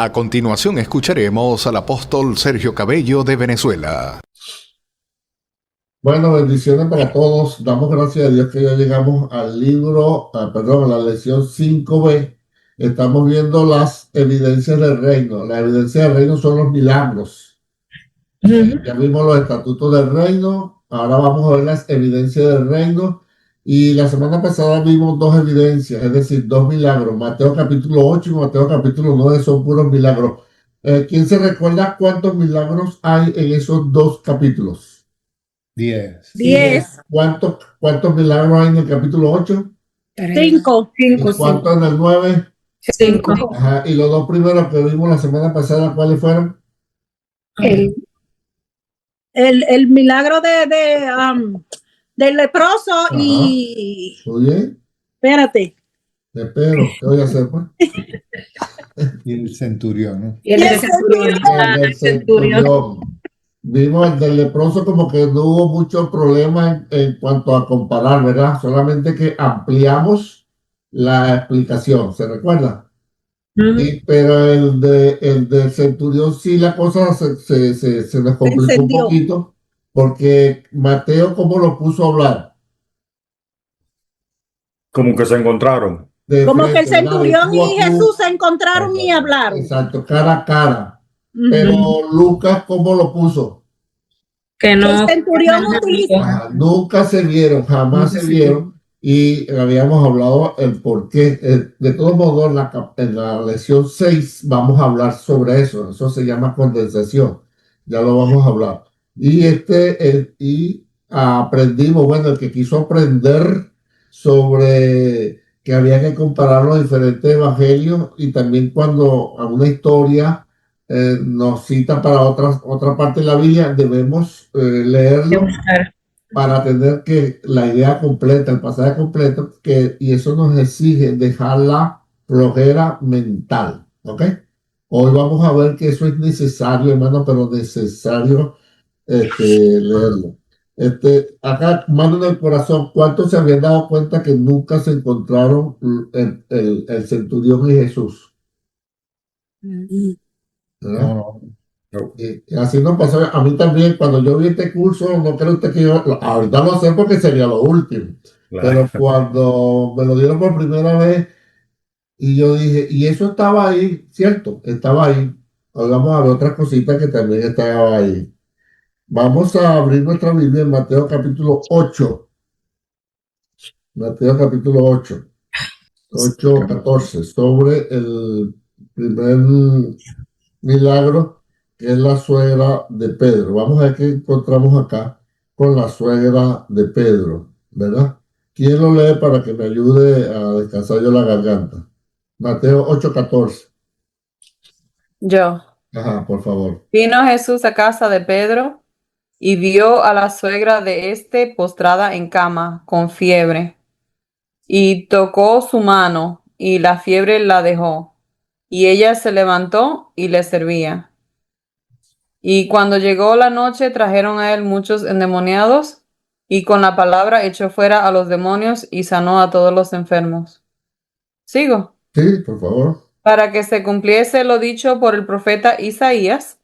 A continuación escucharemos al apóstol Sergio Cabello de Venezuela. Bueno, bendiciones para todos. Damos gracias a Dios que ya llegamos al libro, a la lección 5b. Estamos viendo las evidencias del reino. La evidencia del reino son los milagros. Ya vimos los estatutos del reino. Ahora vamos a ver las evidencias del reino. Y la semana pasada vimos dos evidencias, es decir, dos milagros. Mateo capítulo 8 y Mateo capítulo 9 son puros milagros. ¿Quién se recuerda cuántos milagros hay en esos dos capítulos? 10. 10. ¿Cuántos milagros hay en el capítulo 8? 5. ¿Y cuántos en el 9? 5. Ajá. Y los dos primeros que vimos la semana pasada, ¿cuáles fueron? El milagro del leproso. Ajá. Y Muy bien. espérate. Espero, ¿qué voy a hacer, pues? Y el centurión, ¿no? Y el centurión. El del centurión. Vimos el del leproso como que no hubo mucho problema en cuanto a comparar, ¿verdad? Solamente que ampliamos la explicación, ¿se recuerda? Sí, pero el del centurión sí la cosa se nos complicó un encendió. poquito, porque Mateo, ¿cómo lo puso a hablar? Como que se encontraron. De Como que el frente, ¿verdad? De centurión tú a y tú. Jesús se encontraron y hablaron. Exacto, cara a cara. Ujú. Pero Lucas, ¿cómo lo puso? Que el centurión utiliza. Nunca se vieron, jamás se vieron, y habíamos hablado el por qué. De todos modos, en la lección 6 vamos a hablar sobre eso. Eso se llama condensación. Ya lo vamos a hablar. Y aprendimos, bueno, el que quiso aprender sobre que había que comparar los diferentes evangelios, y también cuando a una historia nos cita para otra parte de la Biblia, debemos leerlo para tener la idea completa, el pasaje completo, y eso nos exige dejar la flojera mental, ¿ok? Hoy vamos a ver que eso es necesario, hermano, pero necesario leerlo. Acá, mano en el corazón, ¿cuántos se habían dado cuenta que nunca se encontraron el centurión y Jesús? ¿Verdad? No. Y así nos pasó a mí también. Cuando yo vi este curso, no creo usted que yo, ahorita lo sé porque sería lo último, pero cuando me lo dieron por primera vez, y yo dije, y eso estaba ahí, ¿cierto? Estaba ahí. Ahora vamos a ver otras cositas que también estaba ahí. Vamos a abrir nuestra Biblia en Mateo capítulo 8. Mateo capítulo 8. 8:14, sobre el primer milagro, que es la suegra de Pedro. Vamos a ver qué encontramos acá con la suegra de Pedro, ¿verdad? ¿Quién lo lee para que me ayude a descansar yo la garganta? Mateo 8:14. Yo. Ajá, por favor. Vino Jesús a casa de Pedro y vio a la suegra de éste postrada en cama, con fiebre. Y tocó su mano, y la fiebre la dejó. Y ella se levantó y le servía. Y cuando llegó la noche, trajeron a él muchos endemoniados, y con la palabra echó fuera a los demonios y sanó a todos los enfermos. ¿Sigo? Sí, por favor. Para que se cumpliese lo dicho por el profeta Isaías,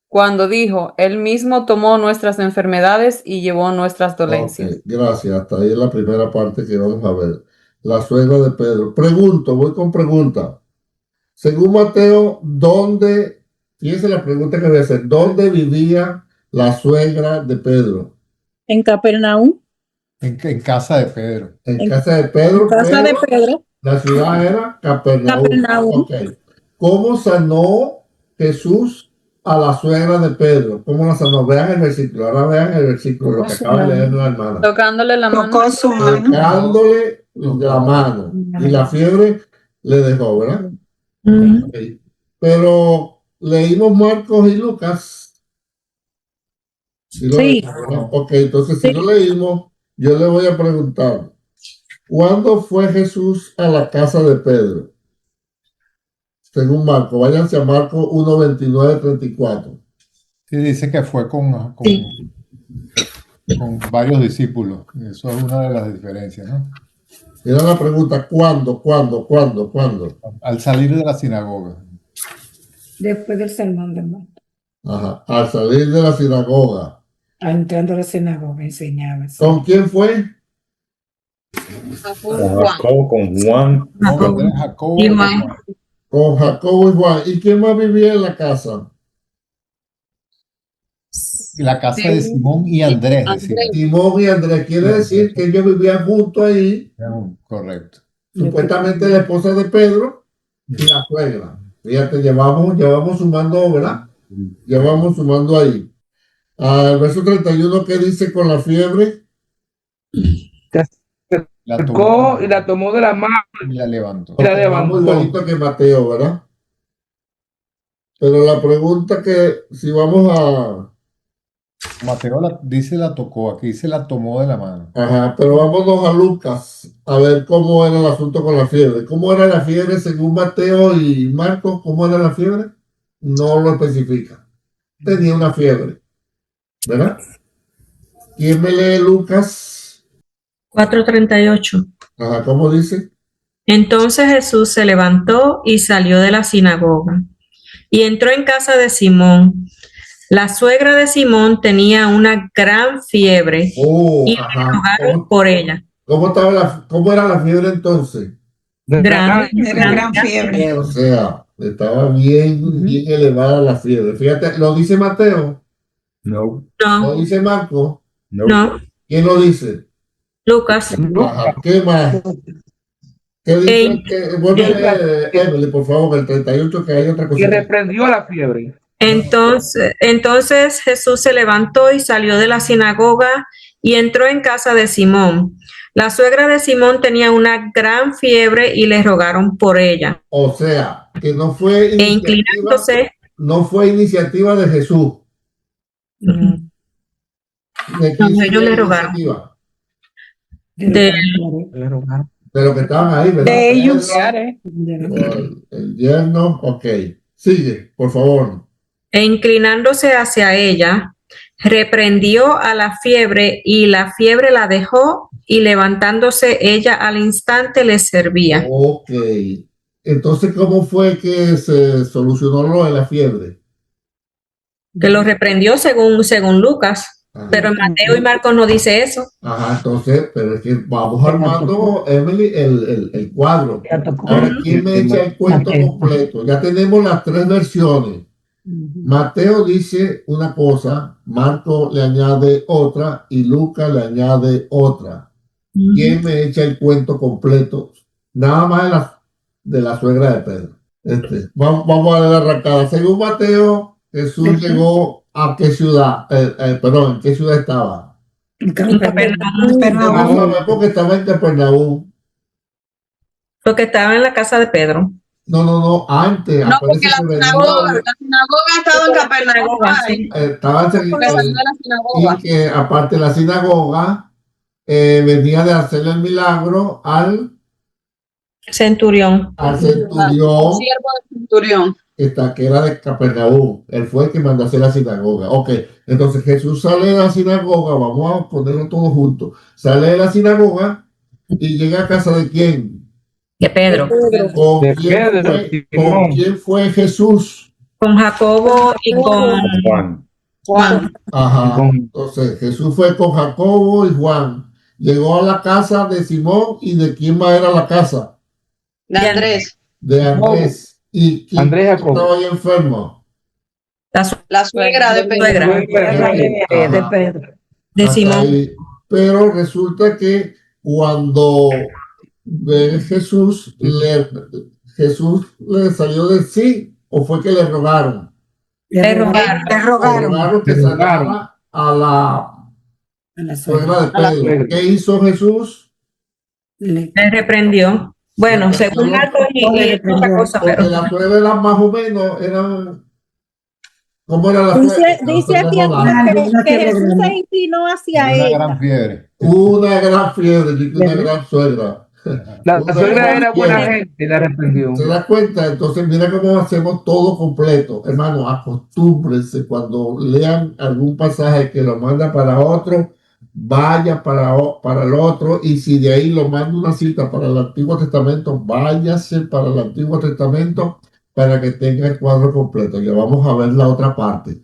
cuando dijo, Él mismo tomó nuestras enfermedades y llevó nuestras dolencias. Ok, gracias. Hasta ahí es la primera parte que vamos a ver. La suegra de Pedro. Pregunto, voy con pregunta. Según Mateo, fíjense la pregunta que voy a hacer, ¿dónde vivía la suegra de Pedro? En Capernaum. En casa de Pedro. En casa de Pedro. En casa de Pedro. La ciudad era Capernaum. Capernaum. Ok. ¿Cómo sanó Jesús a la suegra de Pedro? ¿Cómo la sanó? Vean el versículo. Ahora vean el versículo, lo que acaba de leer la hermana. Tocándole la mano. Tocó su mano. Tocándole la mano. Y la fiebre le dejó, ¿verdad? Ok. Pero leímos Marcos y Lucas. Sí. Ok, entonces si lo leímos, yo le voy a preguntar, ¿cuándo fue Jesús a la casa de Pedro? Según Marco, váyanse a Marcos 1:29-34. Sí, dice que fue con varios discípulos. Eso es una de las diferencias, ¿no? Era la pregunta, ¿cuándo? Al salir de la sinagoga. Después del sermón del monte. Ajá. Al salir de la sinagoga. Entrando a la sinagoga enseñaba. ¿Con quién fue? Con Jacob, con Juan. Con Andrés, Jacobo Y y Juan. Juan. Con Jacobo y Juan. ¿Y quién más vivía en la casa? La casa de Simón y Andrés, decimos. Simón y Andrés. Quiere decir que ellos vivían juntos ahí. Correcto. Supuestamente la esposa de Pedro y la suegra. Fíjate, llevamos sumando, ¿verdad? Llevamos sumando ahí. El verso 31, ¿qué dice con la fiebre? La Tocó tomó y la tomó de la mano y la levantó. y la Muy levantó. bonito que Mateo, ¿verdad? Pero la pregunta que si vamos a... Mateo dice la tocó, aquí dice la tomó de la mano. Ajá, pero vámonos a Lucas a ver cómo era el asunto con la fiebre. ¿Cómo era la fiebre según Mateo y Marcos? ¿Cómo era la fiebre? No lo especifica. Tenía una fiebre, ¿verdad? ¿Quién me lee Lucas? 4:38. Ajá, ¿cómo dice? Entonces Jesús se levantó y salió de la sinagoga y entró en casa de Simón. La suegra de Simón tenía una gran fiebre Oh, y le ajá. rogaron por ella. ¿Cómo era la fiebre entonces? Grande, Era gran fiebre. O sea, estaba bien elevada la fiebre. Fíjate, ¿lo dice Mateo? No, ¿Lo No, dice Marco? no. no, ¿Quién lo dice? Lucas. Ajá, ¿qué más? ¿Qué dice? Vuelve a leer, Emily, por favor, el 38, que hay otra Y cosa. reprendió la fiebre. Entonces Jesús se levantó y salió de la sinagoga y entró en casa de Simón. La suegra de Simón tenía una gran fiebre y le rogaron por ella. O sea, que no fue E inclinándose, no fue iniciativa de Jesús. ¿De quién No, ellos sería le la rogaron. iniciativa? de, Le rogaron. De los que estaban ahí, ¿verdad? De ellos. El yerno, ok. Sigue, por favor. e inclinándose hacia ella, reprendió a la fiebre y la fiebre la dejó y levantándose ella al instante le servía. Ok. Entonces, ¿cómo fue que se solucionó lo de la fiebre? Que lo reprendió según Lucas, Ajá. pero en Mateo y Marcos no dice eso. Ajá, entonces, pero es que vamos armando, Emily, el cuadro. Ahora, ¿quién me echa el cuento completo? Ya tenemos las tres versiones. Mateo dice una cosa, Marco le añade otra y Lucas le añade otra. ¿Quién me echa el cuento completo? Nada más de la suegra de Pedro. Vamos a ver la arrancada. Según Mateo, Jesús llegó a qué ciudad, perdón, ¿en qué ciudad estaba? En Vamos a ver porque estaba en Capernaum. Porque estaba en la casa de Pedro. No, antes. No, porque la aparece sinagoga estaba en Capernaum. estaba en- Porque salió de la sinagoga. y que aparte la sinagoga venía de hacerle el milagro al Centurión. centurión Siervo del centurión. que era de Capernaum. Él fue el que mandó a hacer la sinagoga. Ok, entonces Jesús sale de la sinagoga, vamos a ponerlo todo junto. Sale de la sinagoga y llega a casa de quién. De Pedro. ¿Con De quién Pedro, fue, Simón. ¿con quién fue Jesús? Con Jacobo y con Juan. Juan. Ajá. Con- Entonces Jesús fue con Jacobo y Juan. Llegó a la casa de Simón y ¿de quién más era la casa? De Andrés. De Andrés. ¿Y quién Andrés Jacobo. estaba ahí enfermo? La suegra de Pedro. Suegra Ajá. Pedro. de Hasta Simón. ahí. Pero resulta que cuando ve Jesús le salió de sí o fue que le rogaron. Le rogaron. Le Le rogaron. rogaron que Le rogaron. sanara a la A la suegra. suegra de A la Pedro. suegra. ¿Qué hizo Jesús? Le- Le reprendió. Bueno, Le según reprendió. Marcos y otra cosa, Porque pero la suegra era más o menos, ¿cómo era la suegra? Dice aquí que Jesús se inclinó hacia Una ella. gran fiebre. Una gran fiebre, digo, una gran suegra. La Una suegra gran era buena fiebre. gente y la reprendió. ¿Se da cuenta? Entonces, mira cómo hacemos todo completo. Hermano, acostúmbrense cuando lean algún pasaje que lo manda para otro, vaya para el otro. Y si de ahí lo manda una cita para el Antiguo Testamento, váyase para el Antiguo Testamento para que tenga el cuadro completo. Ya vamos a ver la otra parte.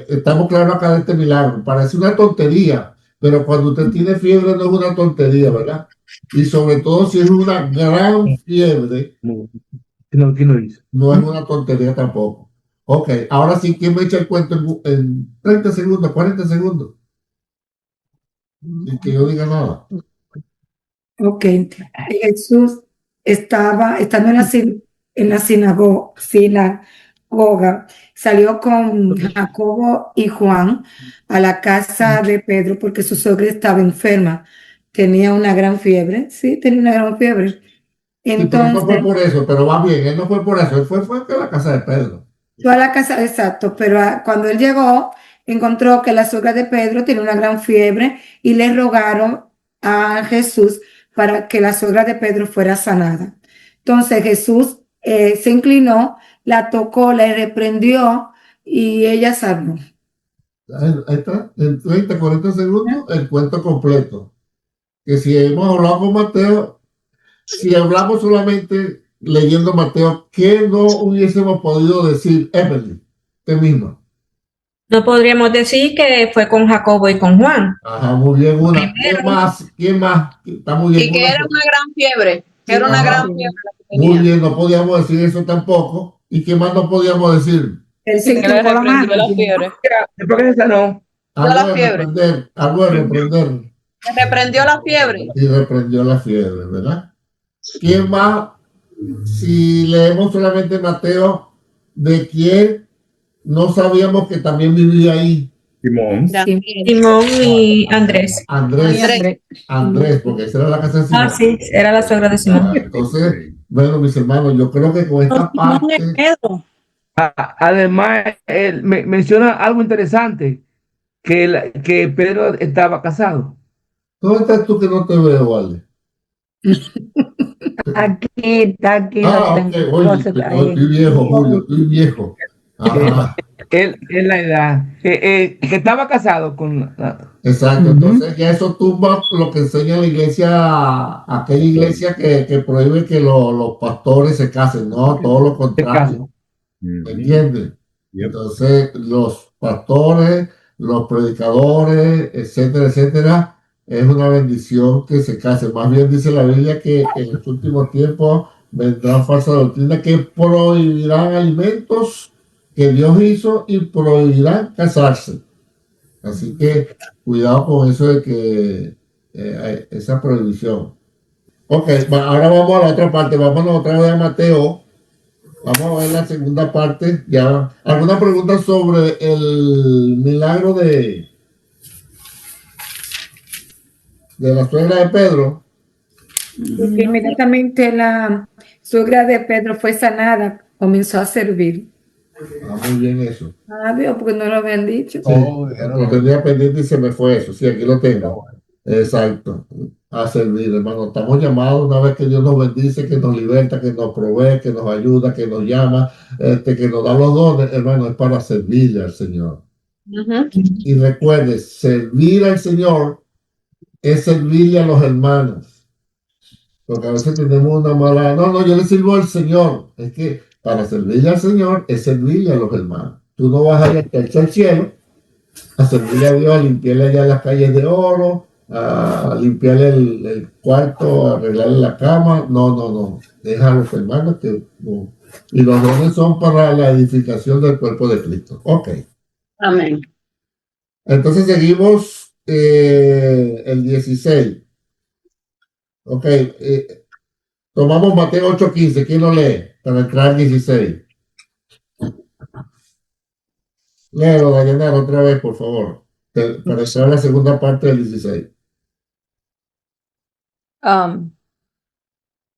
Estamos claros acá de este milagro. Parece una tontería, pero cuando usted tiene fiebre no es una tontería, ¿verdad? Y sobre todo si es una gran fiebre, No, ¿quién lo hizo? no es una tontería tampoco. Ok, ahora sí, ¿quién me echa el cuento en 30 segundos, 40 segundos? Sin que yo diga nada. Ok. Jesús estando en la sinagoga, salió con Jacobo y Juan a la casa de Pedro porque su suegra estaba enferma. Tenía una gran fiebre. Sí, tenía una gran fiebre. Sí, pero no fue Entonces, por eso, pero va bien, él no fue por eso, él fue a la casa de Pedro. fue a la casa, exacto, pero cuando él llegó, encontró que la suegra de Pedro tenía una gran fiebre y le rogaron a Jesús para que la suegra de Pedro fuera sanada. Entonces Jesús se inclinó, la tocó, la reprendió y ella sanó. Ahí está, en 30, 40 segundos, el cuento completo. Que si hemos hablado con Mateo, si hablamos solamente leyendo Mateo, ¿qué no hubiésemos podido decir, Evelyn, usted misma? No podríamos decir que fue con Jacobo y con Juan. Ajá, muy bien, una. ¿Quién más? ¿Quién más? Está muy bien. Y que Una era sola. una gran fiebre, que era una Ajá. gran fiebre la que Muy tenía. bien, no podíamos decir eso tampoco. ¿Y qué más no podíamos decir? Él se Que le tocó la reprendió mano. la fiebre. Después que se sanó, Dio la fiebre. Algo de reprender. Le reprendió la fiebre. Y reprendió la fiebre, ¿verdad? ¿Quién más? Si leemos solamente Mateo, ¿de quién no sabíamos que también vivía ahí? Simón. Simón y Andrés. Andrés, porque esa era la casa de Simón. Ah, sí, era la suegra de Simón. Entonces, bueno, mis hermanos, yo creo que con esta parte, además, él menciona algo interesante, que Pedro estaba casado. ¿dónde estás tú que no te veo, Vale? Aquí lo Ok, tengo. oye, Entonces, ahí. estoy viejo, Julio, estoy viejo. Ajá, Él, en la edad, que estaba casado con... exacto. Entonces, ya eso tumba lo que enseña la iglesia, aquella iglesia que prohíbe que los pastores se casen, no, todo lo contrario. ¿Me entiendes? Yep. Entonces, los pastores, los predicadores, etcétera, etcétera, es una bendición que se casen. Más bien dice la Biblia que en los últimos tiempos vendrán falsas doctrinas que prohibirán alimentos que Dios hizo y prohibirán casarse. Así que cuidado con eso de que hay esa prohibición. Ok, ahora vamos a la otra parte. Vámonos otra vez a Mateo. Vamos a ver la segunda parte. Ya. ¿Alguna pregunta sobre el milagro de la suegra de Pedro? Porque inmediatamente la suegra de Pedro fue sanada, comenzó a servir. Muy bien eso. Ah, Dios, porque no lo habían dicho. Sí, lo tenía pendiente y se me fue eso. Sí, aquí lo tengo. Exacto. A servir, hermano. Estamos llamados una vez que Dios nos bendice, que nos liberta, que nos provee, que nos ayuda, que nos llama, que nos da los dones, hermano, es para servirle al Señor. Y recuerde, servir al Señor es servirle a los hermanos. Porque a veces tenemos una mala, no, yo le sirvo al Señor. Es que para servirle al Señor es servirle a los hermanos. Tú no vas a ir al cielo a servirle a Dios, a limpiarle allá las calles de oro, a limpiarle el cuarto, a arreglarle la cama. No. Deja a los hermanos que no. Y los dones son para la edificación del cuerpo de Cristo. Ok. Amén. Entonces seguimos el 16. Ok. Tomamos Mateo 8:15. ¿Quién lo lee? Para entrar al 16. Léelo, Dayanara, otra vez, por favor. Para entrar a la segunda parte del 16.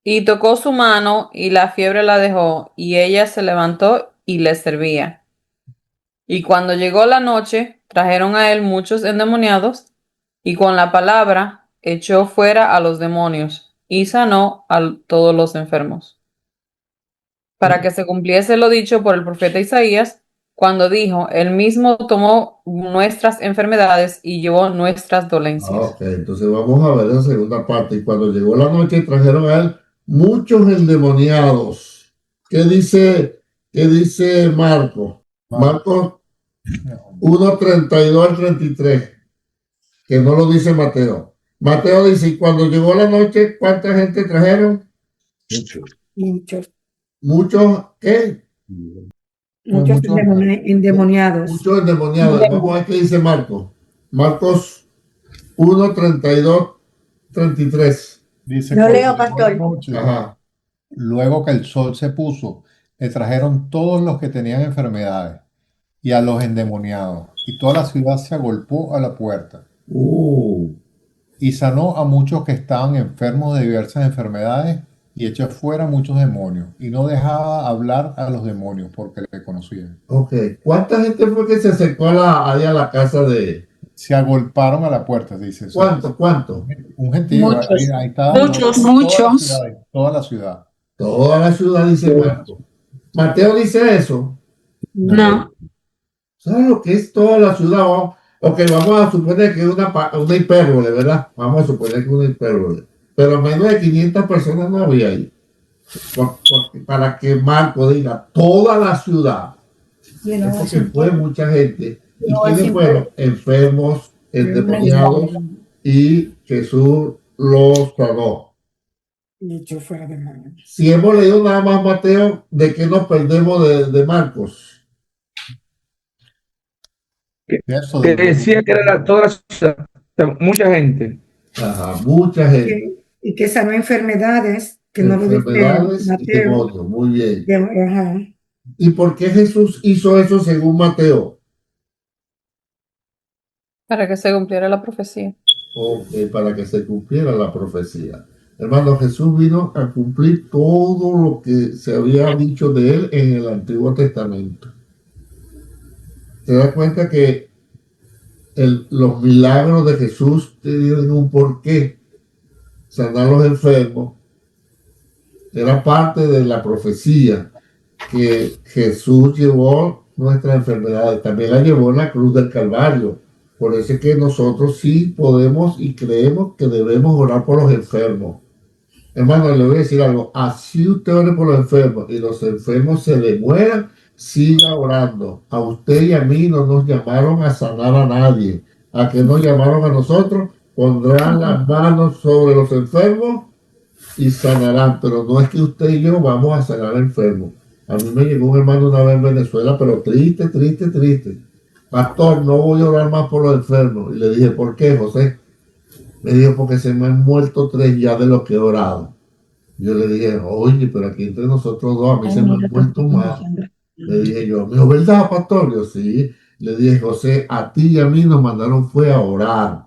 Y tocó su mano y la fiebre la dejó, y ella se levantó y le servía. Y cuando llegó la noche, trajeron a él muchos endemoniados, y con la palabra echó fuera a los demonios, y sanó a todos los enfermos. Para que se cumpliese lo dicho por el profeta Isaías, cuando dijo, él mismo tomó nuestras enfermedades y llevó nuestras dolencias. Ok, entonces vamos a ver la segunda parte. Y cuando llegó la noche, trajeron a él muchos endemoniados. ¿Qué dice Marcos? Marcos 1:32 al 33, que no lo dice Mateo. Mateo dice, y cuando llegó la noche, ¿cuánta gente trajeron? Muchos, Muchos, ¿qué? muchos endemoniados. Muchos endemoniados. Vamos a ver qué dice Marcos. Marcos 1:32, 33. Dice, Lo cuando leo, llegó pastor. la noche, Ajá. luego que el sol se puso, le trajeron todos los que tenían enfermedades y a los endemoniados, y toda la ciudad se agolpó a la puerta. Y sanó a muchos que estaban enfermos de diversas enfermedades y echó fuera muchos demonios, y no dejaba hablar a los demonios porque le conocían. Ok. ¿Cuánta gente fue que se acercó ahí a la casa de... Se agolparon a la puerta, dice eso. ¿Cuánto? Un gentío, Muchos. ahí está. Muchos. Toda la ciudad. Toda la ciudad dice Marcos. Mateo dice eso. No. ¿Sabes lo que es toda la ciudad? Ok, vamos a suponer que es una hipérbole, ¿verdad? Vamos a suponer que es una hipérbole. Pero menos de 500 personas no había ahí. Para que Marco diga toda la ciudad. Es porque fue mucha gente. ¿Y quiénes fueron? Enfermos, endemoniados, y Jesús los sanó. Si hemos leído nada más Mateo, ¿de qué nos perdemos de Marcos? Eso Que de- decía que era toda la ciudad, mucha gente. Ajá, mucha gente. Y que sanó enfermedades, que no lo dice Enfermedades y Mateo. demonios. Muy bien. Ajá. ¿Y por qué Jesús hizo eso según Mateo? Para que se cumpliera la profecía. Ok, para que se cumpliera la profecía. Hermano, Jesús vino a cumplir todo lo que se había dicho de él en el Antiguo Testamento. ¿Te das cuenta que los milagros de Jesús tienen un porqué? Sanar a los enfermos era parte de la profecía que Jesús llevó nuestras enfermedades. También la llevó en la cruz del Calvario. Por eso es que nosotros sí podemos y creemos que debemos orar por los enfermos. Hermano, le voy a decir algo. Así usted ore por los enfermos y los enfermos se le mueran, siga orando. A usted y a mí no nos llamaron a sanar a nadie. ¿A qué nos llamaron a nosotros? Pondrán las manos sobre los enfermos y sanarán. Pero no es que usted y yo vamos a sanar enfermos. A mí me llegó un hermano una vez en Venezuela, pero triste, triste, triste. Pastor, no voy a orar más por los enfermos. Y le dije, ¿por qué, José? Me dijo, porque se me han muerto 3 ya de los que he orado. Yo le dije, oye, pero aquí entre nosotros dos, a mí se me han muerto más. Le dije yo, me dijo, ¿verdad, pastor? Yo, sí. Le dije, José, a ti y a mí nos mandaron fue a orar,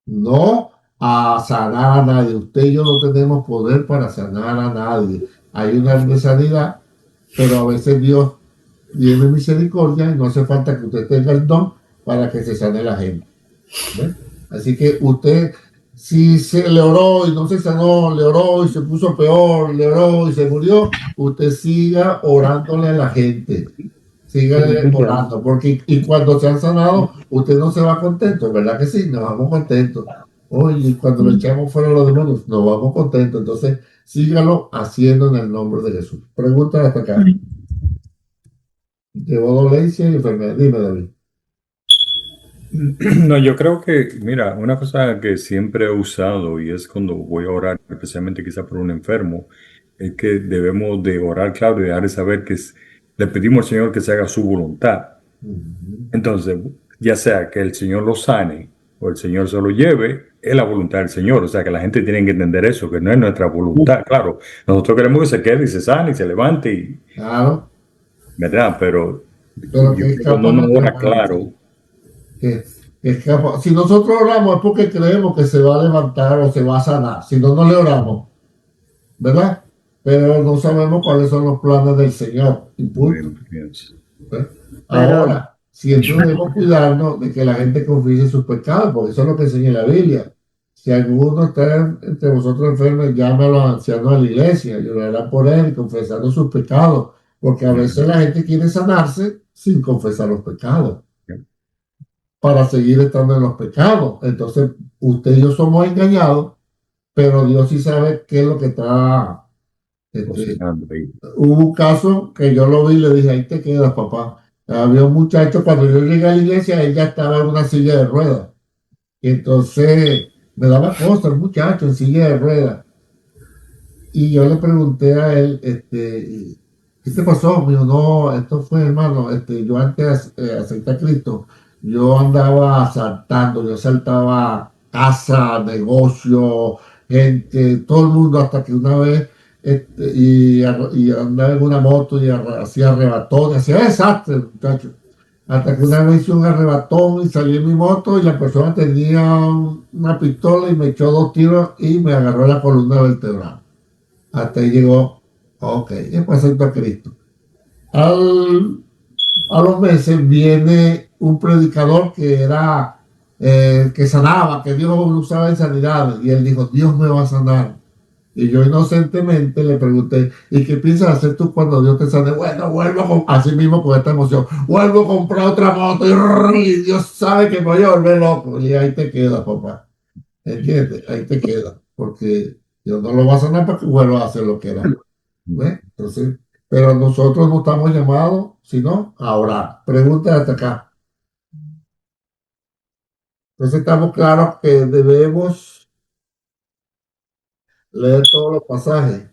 no a sanar a nadie. Usted y yo no tenemos poder para sanar a nadie. Hay una necesidad, pero a veces Dios tiene misericordia y no hace falta que usted tenga el don para que se sane la gente. ¿Ves? Así que usted, si se le oró y no se sanó, le oró y se puso peor, le oró y se murió, usted siga orándole a la gente. Siga orando, porque y cuando se han sanado, usted no se va contento, ¿verdad que sí? Nos vamos contentos. Oye, cuando le echamos fuera los demonios, nos vamos contentos. Entonces, sígalo haciendo en el nombre de Jesús. Pregunta hasta acá. Llevó dolencia y enfermedad. Dime, David. No, yo creo que, mira, una cosa que siempre he usado y es cuando voy a orar, especialmente quizá por un enfermo, es que debemos de orar, claro, y dejar de saber que le pedimos al Señor que se haga su voluntad. Entonces, ya sea que el Señor lo sane o el Señor se lo lleve, es la voluntad del Señor. O sea, que la gente tiene que entender eso, que no es nuestra voluntad. Claro, nosotros queremos que se quede y se sane y se levante, y, Claro. ¿verdad? Pero Pero yo que creo que no ora claro. Si nosotros oramos es porque creemos que se va a levantar o se va a sanar. Si no, no le oramos, ¿verdad? Pero no sabemos cuáles son los planes del Señor. Y punto. ¿Ves? Ahora, siempre debemos cuidarnos de que la gente confiese sus pecados, porque eso es lo que enseña la Biblia. Si alguno está entre vosotros enfermo, llame a los ancianos de la iglesia y orarán por él, confesando sus pecados, porque a veces la gente quiere sanarse sin confesar los pecados, para seguir estando en los pecados. Entonces, usted y yo somos engañados, pero Dios sí sabe qué es lo que está Cocinando ahí. Hubo un caso que yo lo vi y le dije, ahí te quedas, papá. Había un muchacho, cuando yo llegué a la iglesia, él ya estaba en una silla de ruedas. Y entonces me daba cosas el muchacho en silla de ruedas. Y yo le pregunté a él, ¿qué te pasó? Me dijo, no, esto fue, hermano, yo antes acepté a Cristo, yo andaba asaltando, yo asaltaba casa, negocio, gente, todo el mundo, hasta que una vez, y andaba en una moto y hacía arrebatones, hacía desastre, muchacho. Hasta que una vez hice un arrebatón y salí en mi moto y la persona tenía una pistola y me echó 2 tiros y me agarró la columna vertebral. Hasta ahí llegó, ok, y después aceptó a Cristo. A los meses viene un predicador que era, que sanaba, que Dios lo usaba en sanidad, y él dijo, Dios me va a sanar. Y yo inocentemente le pregunté, ¿y qué piensas hacer tú cuando Dios te sane? Bueno, vuelvo así mismo con esta emoción, vuelvo a comprar otra moto, y Dios sabe que me voy a volver loco. Y ahí te queda, papá. ¿Entiendes? Ahí te queda, porque Dios no lo va a sanar para que vuelva a hacer lo que era. ¿Ves? Entonces, pero nosotros no estamos llamados, sino a orar. Pregunta hasta acá. Entonces estamos claros que debemos leer todos los pasajes.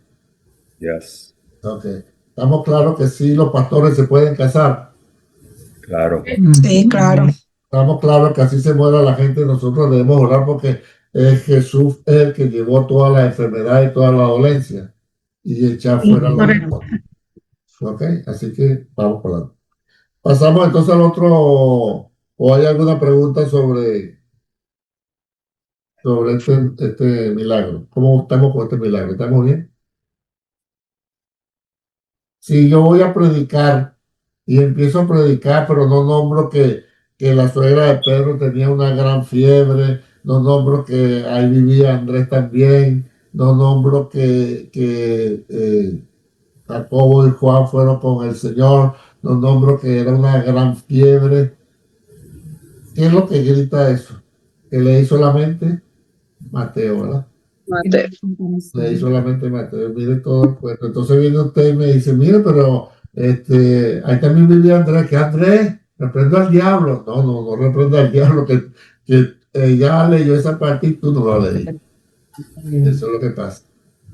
Yes. Okay. Estamos claros que sí, los pastores se pueden casar. Claro. Sí, claro. Estamos claros que así se muera la gente. Nosotros debemos orar porque Jesús es el que llevó toda la enfermedad y toda la dolencia y echar fuera los demonios. Ok, así que vamos por ahí. Pasamos entonces al otro. ¿O hay alguna pregunta sobre este milagro? ¿Cómo estamos con este milagro? ¿Estamos bien? Si yo voy a predicar y empiezo a predicar, pero no nombro que la suegra de Pedro tenía una gran fiebre, no nombro que ahí vivía Andrés también, no nombro que Jacobo y Juan fueron con el Señor, no nombro que era una gran fiebre. ¿Qué es lo que grita eso? Que leí solamente Mateo, ¿verdad? Mateo. Leí solamente Mateo, mire todo el cuento. Entonces viene usted y me dice, mire, pero ahí también vivía Andrés, que Andrés, reprenda al diablo. No reprenda al diablo, que ya leyó esa parte y tú no la leí. Eso es lo que pasa.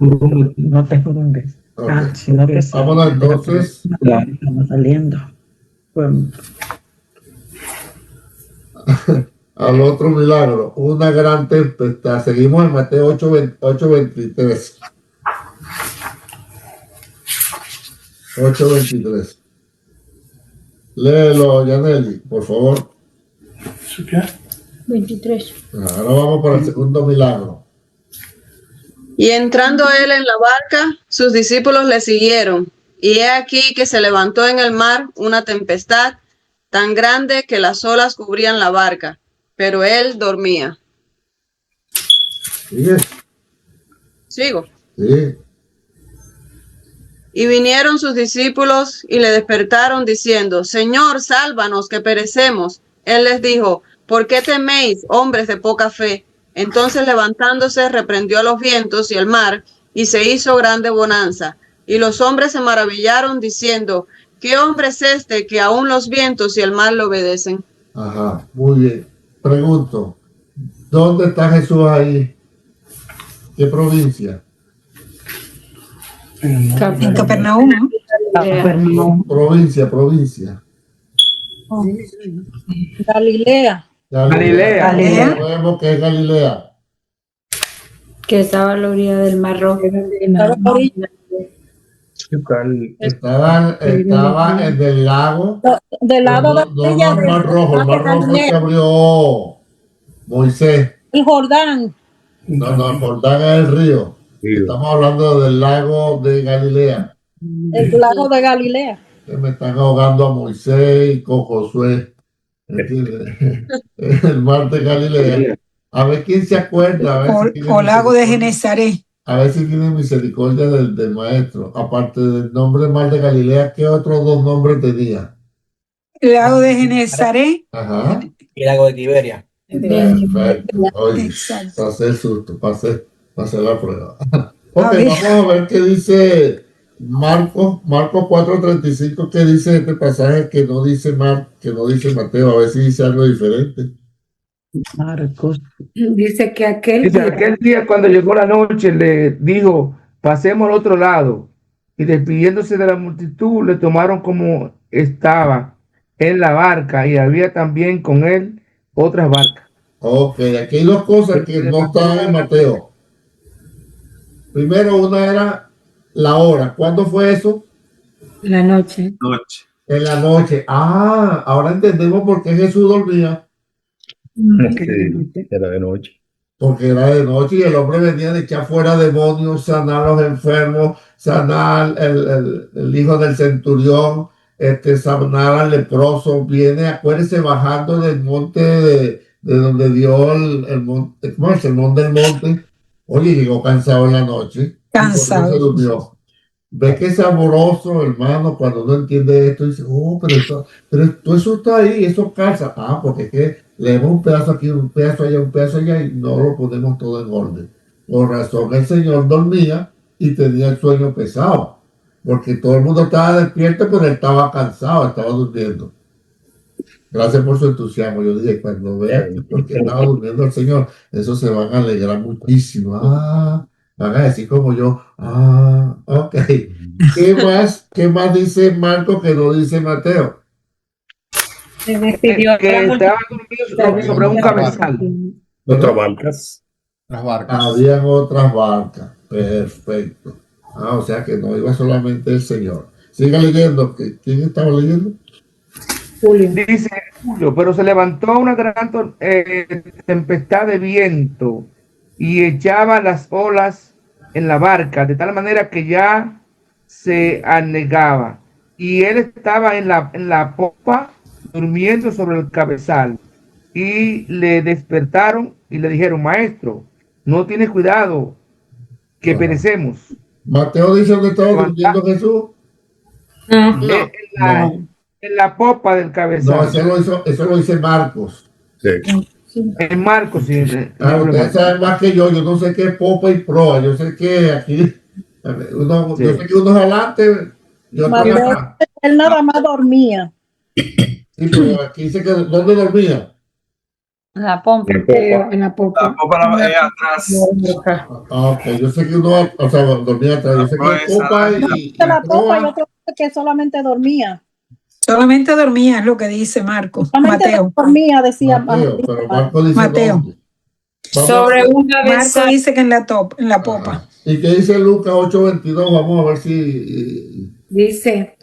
No te jurungues. Okay. Sino que Vámonos entonces. Estamos saliendo. Pues, al otro milagro, una gran tempestad. Seguimos en Mateo 8:23. 8:23. Léelo, Yaneli, por favor. 23. Ahora vamos para el segundo milagro. Y entrando él en la barca, sus discípulos le siguieron. Y he aquí que se levantó en el mar una tempestad tan grande que las olas cubrían la barca, pero él dormía. ¿Sigue? Sigo. Sí. Y vinieron sus discípulos y le despertaron diciendo, Señor, sálvanos, que perecemos. Él les dijo, ¿por qué teméis, hombres de poca fe? Entonces levantándose reprendió a los vientos y el mar, y se hizo grande bonanza. Y los hombres se maravillaron diciendo, ¿qué hombre es este que aún los vientos y el mar le obedecen? Ajá, muy bien. Pregunto, ¿dónde está Jesús ahí? ¿Qué provincia? En Capernaum, ¿no? Provincia. Galilea. Galilea. Sabemos que es Galilea. Que estaba a la orilla del Mar Rojo. Estaban en el lago. Del lado de No, el Mar Rojo. El Mar Rojo que abrió Moisés. y Jordán. No, el Jordán es el río. Estamos hablando del lago de Galilea. El lago de Galilea. Que me están ahogando a Moisés y con Josué. ¿Entiendes? El mar de Galilea. A ver quién se acuerda. O lago de Genesaret. A ver si tiene misericordia del maestro. Aparte del nombre Mar de Galilea, ¿qué otros 2 nombres tenía? El lago de Genesaret. Ajá. Y el lago de Tiberia. Perfecto. Oye, Exacto. pasé el susto, pasé la prueba. Ok, A ver. vamos a ver qué dice Marcos 4:35, qué dice este pasaje que no dice que no dice Mateo, a ver si dice algo diferente. Marcos. Dice que aquel Dice, día, aquel día cuando llegó la noche le dijo, pasemos al otro lado. Y despidiéndose de la multitud, le tomaron como estaba en la barca y había también con él otras barcas. Ok, aquí hay dos cosas Pero que se no levantó están una en gran Mateo. Primero, una era la hora. ¿Cuándo fue eso? la noche. Noche. En la noche. Ah, ahora entendemos por qué Jesús dormía. Sí, era de noche. Porque era de noche y el hombre venía de echar fuera demonios, sanar a los enfermos, sanar el hijo del centurión, sanar al leproso. Viene, acuérdese, bajando del monte de donde dio el monte, ¿cómo es? El monte del monte. Oye, llegó cansado en la noche. Y por eso se Cansado. durmió. Ve que es sabroso, hermano, cuando uno entiende esto, dice, oh, pero todo eso está ahí, eso calza. Ah, porque es que leemos un pedazo aquí, un pedazo allá y no lo ponemos todo en orden. Por razón, el Señor dormía y tenía el sueño pesado, porque todo el mundo estaba despierto, pero él estaba cansado, estaba durmiendo. Gracias por su entusiasmo. Yo dije, cuando vean que porque estaba durmiendo el Señor, eso se van a alegrar muchísimo. Ah, van a decir como yo, ah, ok. Qué más dice Marco que no dice Mateo? Se despidió que la estaba multitud. dormido sobre un cabezal. Otras barcas. Las barcas. Habían otras barcas. Perfecto. Ah, o sea que no iba solamente el Señor. Siga leyendo. ¿Quién estaba leyendo? Julio. Dice Julio, pero se levantó una gran tempestad de viento y echaba las olas en la barca, de tal manera que ya se anegaba. Y él estaba en la popa, durmiendo sobre el cabezal. Y le despertaron y le dijeron, maestro, no tienes cuidado, que Wow. perecemos. Mateo dice dónde estaba Levanta- durmiendo Jesús. No, En la, No. en la popa del No, cabezal. eso lo dice Marcos. Sí. En Marcos, sí. Ah, ustedes saben más que yo no sé qué es popa y proa, yo sé que aquí, yo Sí. sé que uno es adelante y otro es Mateo, atrás. él nada más dormía. Sí, pero aquí dice que ¿dónde dormía? La pompa. En la popa. Ah, ok, yo sé que uno, o sea, dormía atrás, yo sé que es popa y De la popa y proa. otro que solamente dormía. Solamente dormía, es lo que dice Marco. Solamente Mateo. dormía, decía Mateo, pero Marco dice Mateo. dónde. Vamos sobre a ver. un Marco cabezal. dice que en la popa. Ajá. ¿Y qué dice Lucas 8:22? Vamos a ver si... Dice,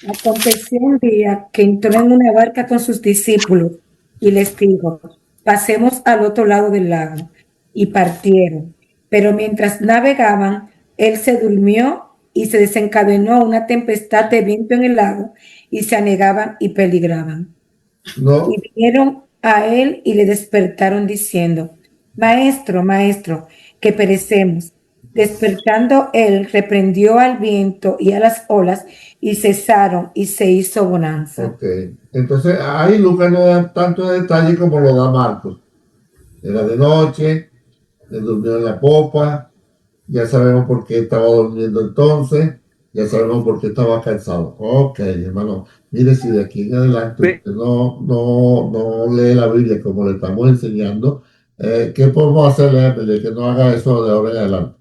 aconteció un día que entró en una barca con sus discípulos y les dijo, pasemos al otro lado del lago. Y partieron. Pero mientras navegaban, él se durmió y se desencadenó una tempestad de viento en el lago y se anegaban y peligraban. No, Y vinieron a él y le despertaron diciendo, Maestro, maestro, que perecemos. Despertando él, reprendió al viento y a las olas y cesaron y se hizo bonanza. ok. Entonces, ahí Lucas no da tanto detalle como lo da Marcos. Era de noche, él durmió en la popa, ya sabemos por qué estaba durmiendo entonces, ya sabemos por qué estaba cansado. Ok, hermano, mire, si de aquí en adelante usted no lee la Biblia como le estamos enseñando, ¿qué podemos hacerle a Emily que no haga eso de ahora en adelante?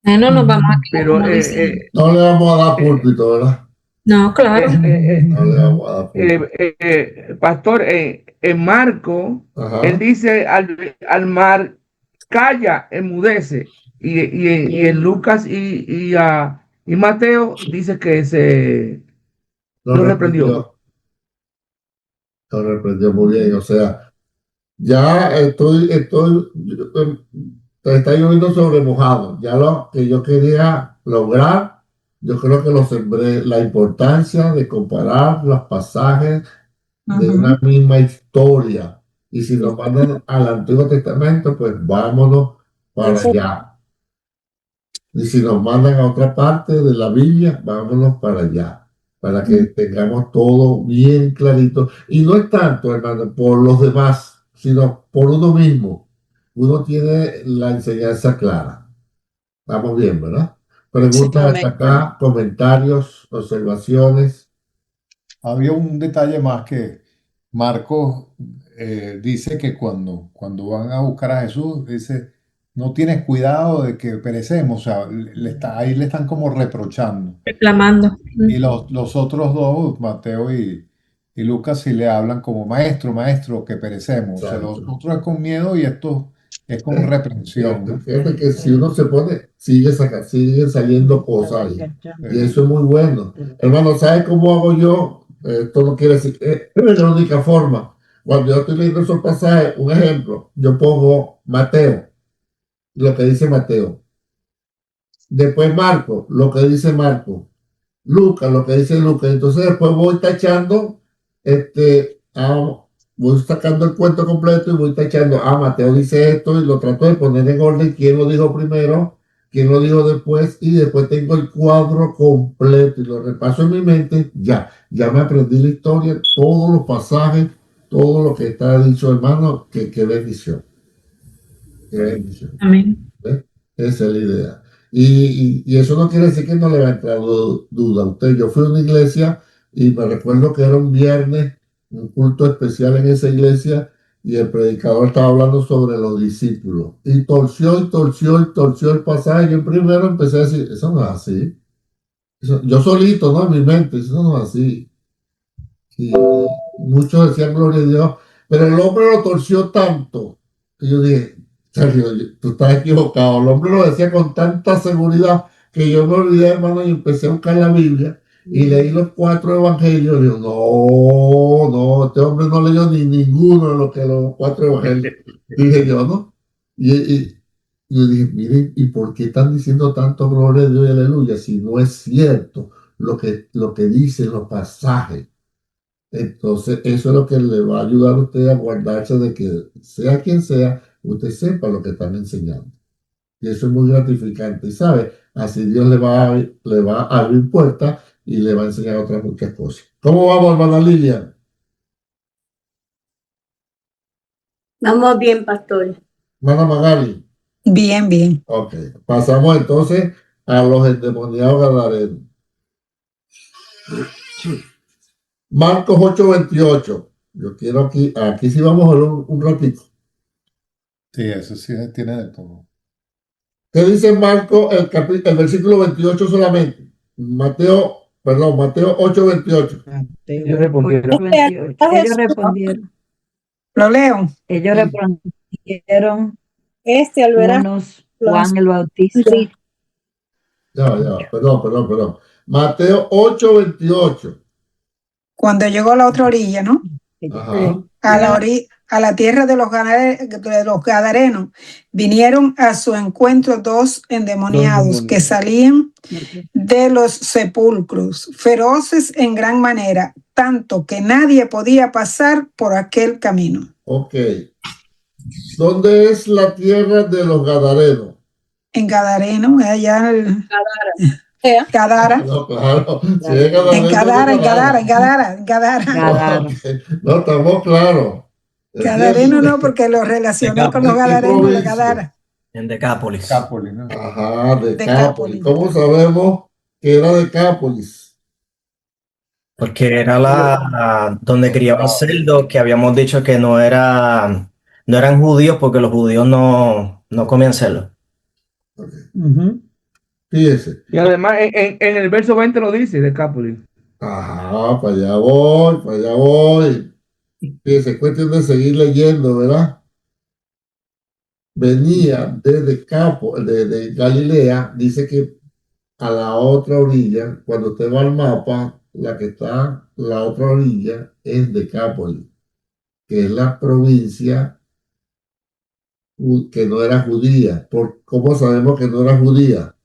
No nos vamos a quedar Pero como dice. No le vamos a dar púlpito, ¿verdad? No, claro. No le vamos a dar púlpito. Pastor, en Marco, Ajá. él dice al mar, calla, enmudece. Y en Lucas y Mateo dice que se lo reprendió. Lo reprendió muy bien, o sea, ya está lloviendo sobre mojado. Ya lo que yo quería lograr, yo creo que lo sembré, la importancia de comparar los pasajes de una misma historia. Y si nos mandan al Antiguo Testamento, pues vámonos para allá. Y si nos mandan a otra parte de la Biblia, vámonos para allá, para que tengamos todo bien clarito. Y no es tanto, hermano, por los demás, sino por uno mismo. Uno tiene la enseñanza clara. Estamos bien, ¿verdad? Preguntas Amén. hasta acá, comentarios, observaciones. Había un detalle más que Marcos dice que cuando van a buscar a Jesús, dice, no tienes cuidado de que perecemos, o sea, ahí le están como reprochando. Reclamando. Y los otros dos, Mateo y Lucas, sí le hablan como maestro, maestro, que perecemos. O sea, los Exacto. otros es con miedo y esto es con reprensión, ¿no? Fíjate que si uno se pone, siguen saliendo cosas ahí. Y eso es muy bueno. Hermano, ¿sabe cómo hago yo? Esto no quiere decir que es la única forma. Cuando yo estoy leyendo esos pasajes, un ejemplo, yo pongo Mateo, lo que dice Mateo. Después Marco, lo que dice Marco. Lucas, lo que dice Lucas. Entonces después voy tachando, voy sacando el cuento completo y voy tachando, Mateo dice esto y lo trato de poner en orden, quién lo dijo primero, quién lo dijo después y después tengo el cuadro completo y lo repaso en mi mente, ya me aprendí la historia, todos los pasajes, todo lo que está dicho, hermano, qué bendición. Qué bendición. Amén. ¿Ve? Esa es la idea. Y eso no quiere decir que no le va a entrar duda a usted. Yo fui a una iglesia y me recuerdo que era un viernes, un culto especial en esa iglesia, y el predicador estaba hablando sobre los discípulos. Y torció el pasaje. Yo primero empecé a decir, eso no es así. Yo solito, ¿no? En mi mente, eso no es así. Y muchos decían gloria a Dios, pero el hombre lo torció tanto que yo dije, Sergio, tú estás equivocado. El hombre lo decía con tanta seguridad que yo me olvidé, hermano, y empecé a buscar la Biblia y leí los 4 evangelios. Y digo, no, este hombre no leyó ni ninguno de los 4 evangelios. Dije yo, ¿no? Y yo dije, miren, ¿y por qué están diciendo tanto gloria a Dios y aleluya si no es cierto lo que dicen los pasajes? Entonces, eso es lo que le va a ayudar a usted a guardarse de que, sea quien sea, usted sepa lo que están enseñando. Y eso es muy gratificante. Y sabe, así Dios le va a abrir puertas y le va a enseñar otras muchas cosas. ¿Cómo vamos, hermana Lilian? Vamos bien, pastor. Hermana Magali. Bien, bien. Ok. Pasamos entonces a los endemoniados gadarenos. Marcos 8:28. Yo quiero aquí sí vamos a ver un ratito. Sí, eso sí tiene de todo. ¿Qué dice Marcos el versículo 28 solamente? Mateo 8:28. Ellos respondieron. Ellos respondieron. Lo leo. Ellos respondieron Al ver a unos Juan el Bautista. Ya, perdón. Mateo 8:28. Cuando llegó a la otra orilla, ¿no? Ajá. A la tierra de los Gadarenos, vinieron a su encuentro 2 endemoniados que salían de los sepulcros, feroces en gran manera, tanto que nadie podía pasar por aquel camino. Ok. ¿Dónde es la tierra de los Gadarenos? En Gadareno, allá en Gadara. No, claro. Sí, es Gadareno, En Gadara. Ok. No, estamos claros. Gadareno no, porque lo relacioné con los Gadarenos de Gadara. En Decápolis. Decápolis, ¿no? Ajá, Decápolis. ¿Cómo sabemos que era Decápolis? Porque era donde criaban cerdos, que habíamos dicho que no eran judíos porque los judíos no comían cerdo. Fíjese. Y además en el verso 20 lo dice, Decápolis. Ajá, para allá voy. Fíjese, cuestión de seguir leyendo, ¿verdad? Venía de Galilea, dice que a la otra orilla, cuando usted va al mapa, la que está la otra orilla es Decápolis, que es la provincia que no era judía. ¿Cómo sabemos que no era judía?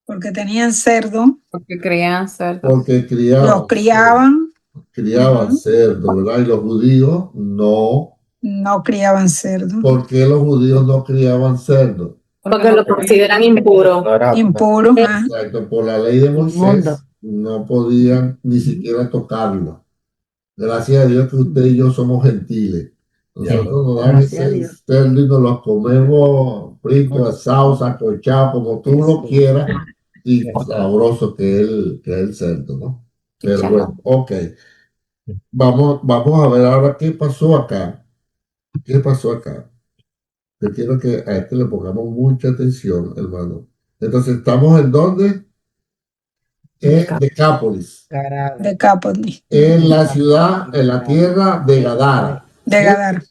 Porque tenían cerdo. Porque crían cerdos. Porque Los criaban. Criaban cerdo, ¿verdad? Y los judíos no criaban cerdo. ¿Por qué los judíos no criaban cerdo? Porque lo consideran impuro. Impuro. Exacto, por la ley de Moisés no podían ni siquiera tocarlo. Gracias a Dios que usted y yo somos gentiles. Nosotros nos damos ese cerdo y nos lo comemos frito, asado, sancochado, como tú lo quieras, y sabroso que el cerdo, ¿no? Pero bueno, ok. Vamos a ver ahora qué pasó acá. ¿Qué pasó acá? Yo quiero que a este le pongamos mucha atención, hermano. Entonces, ¿estamos en dónde? En Decápolis, Decápolis, en la ciudad, en la tierra de Gadara. de Gadara.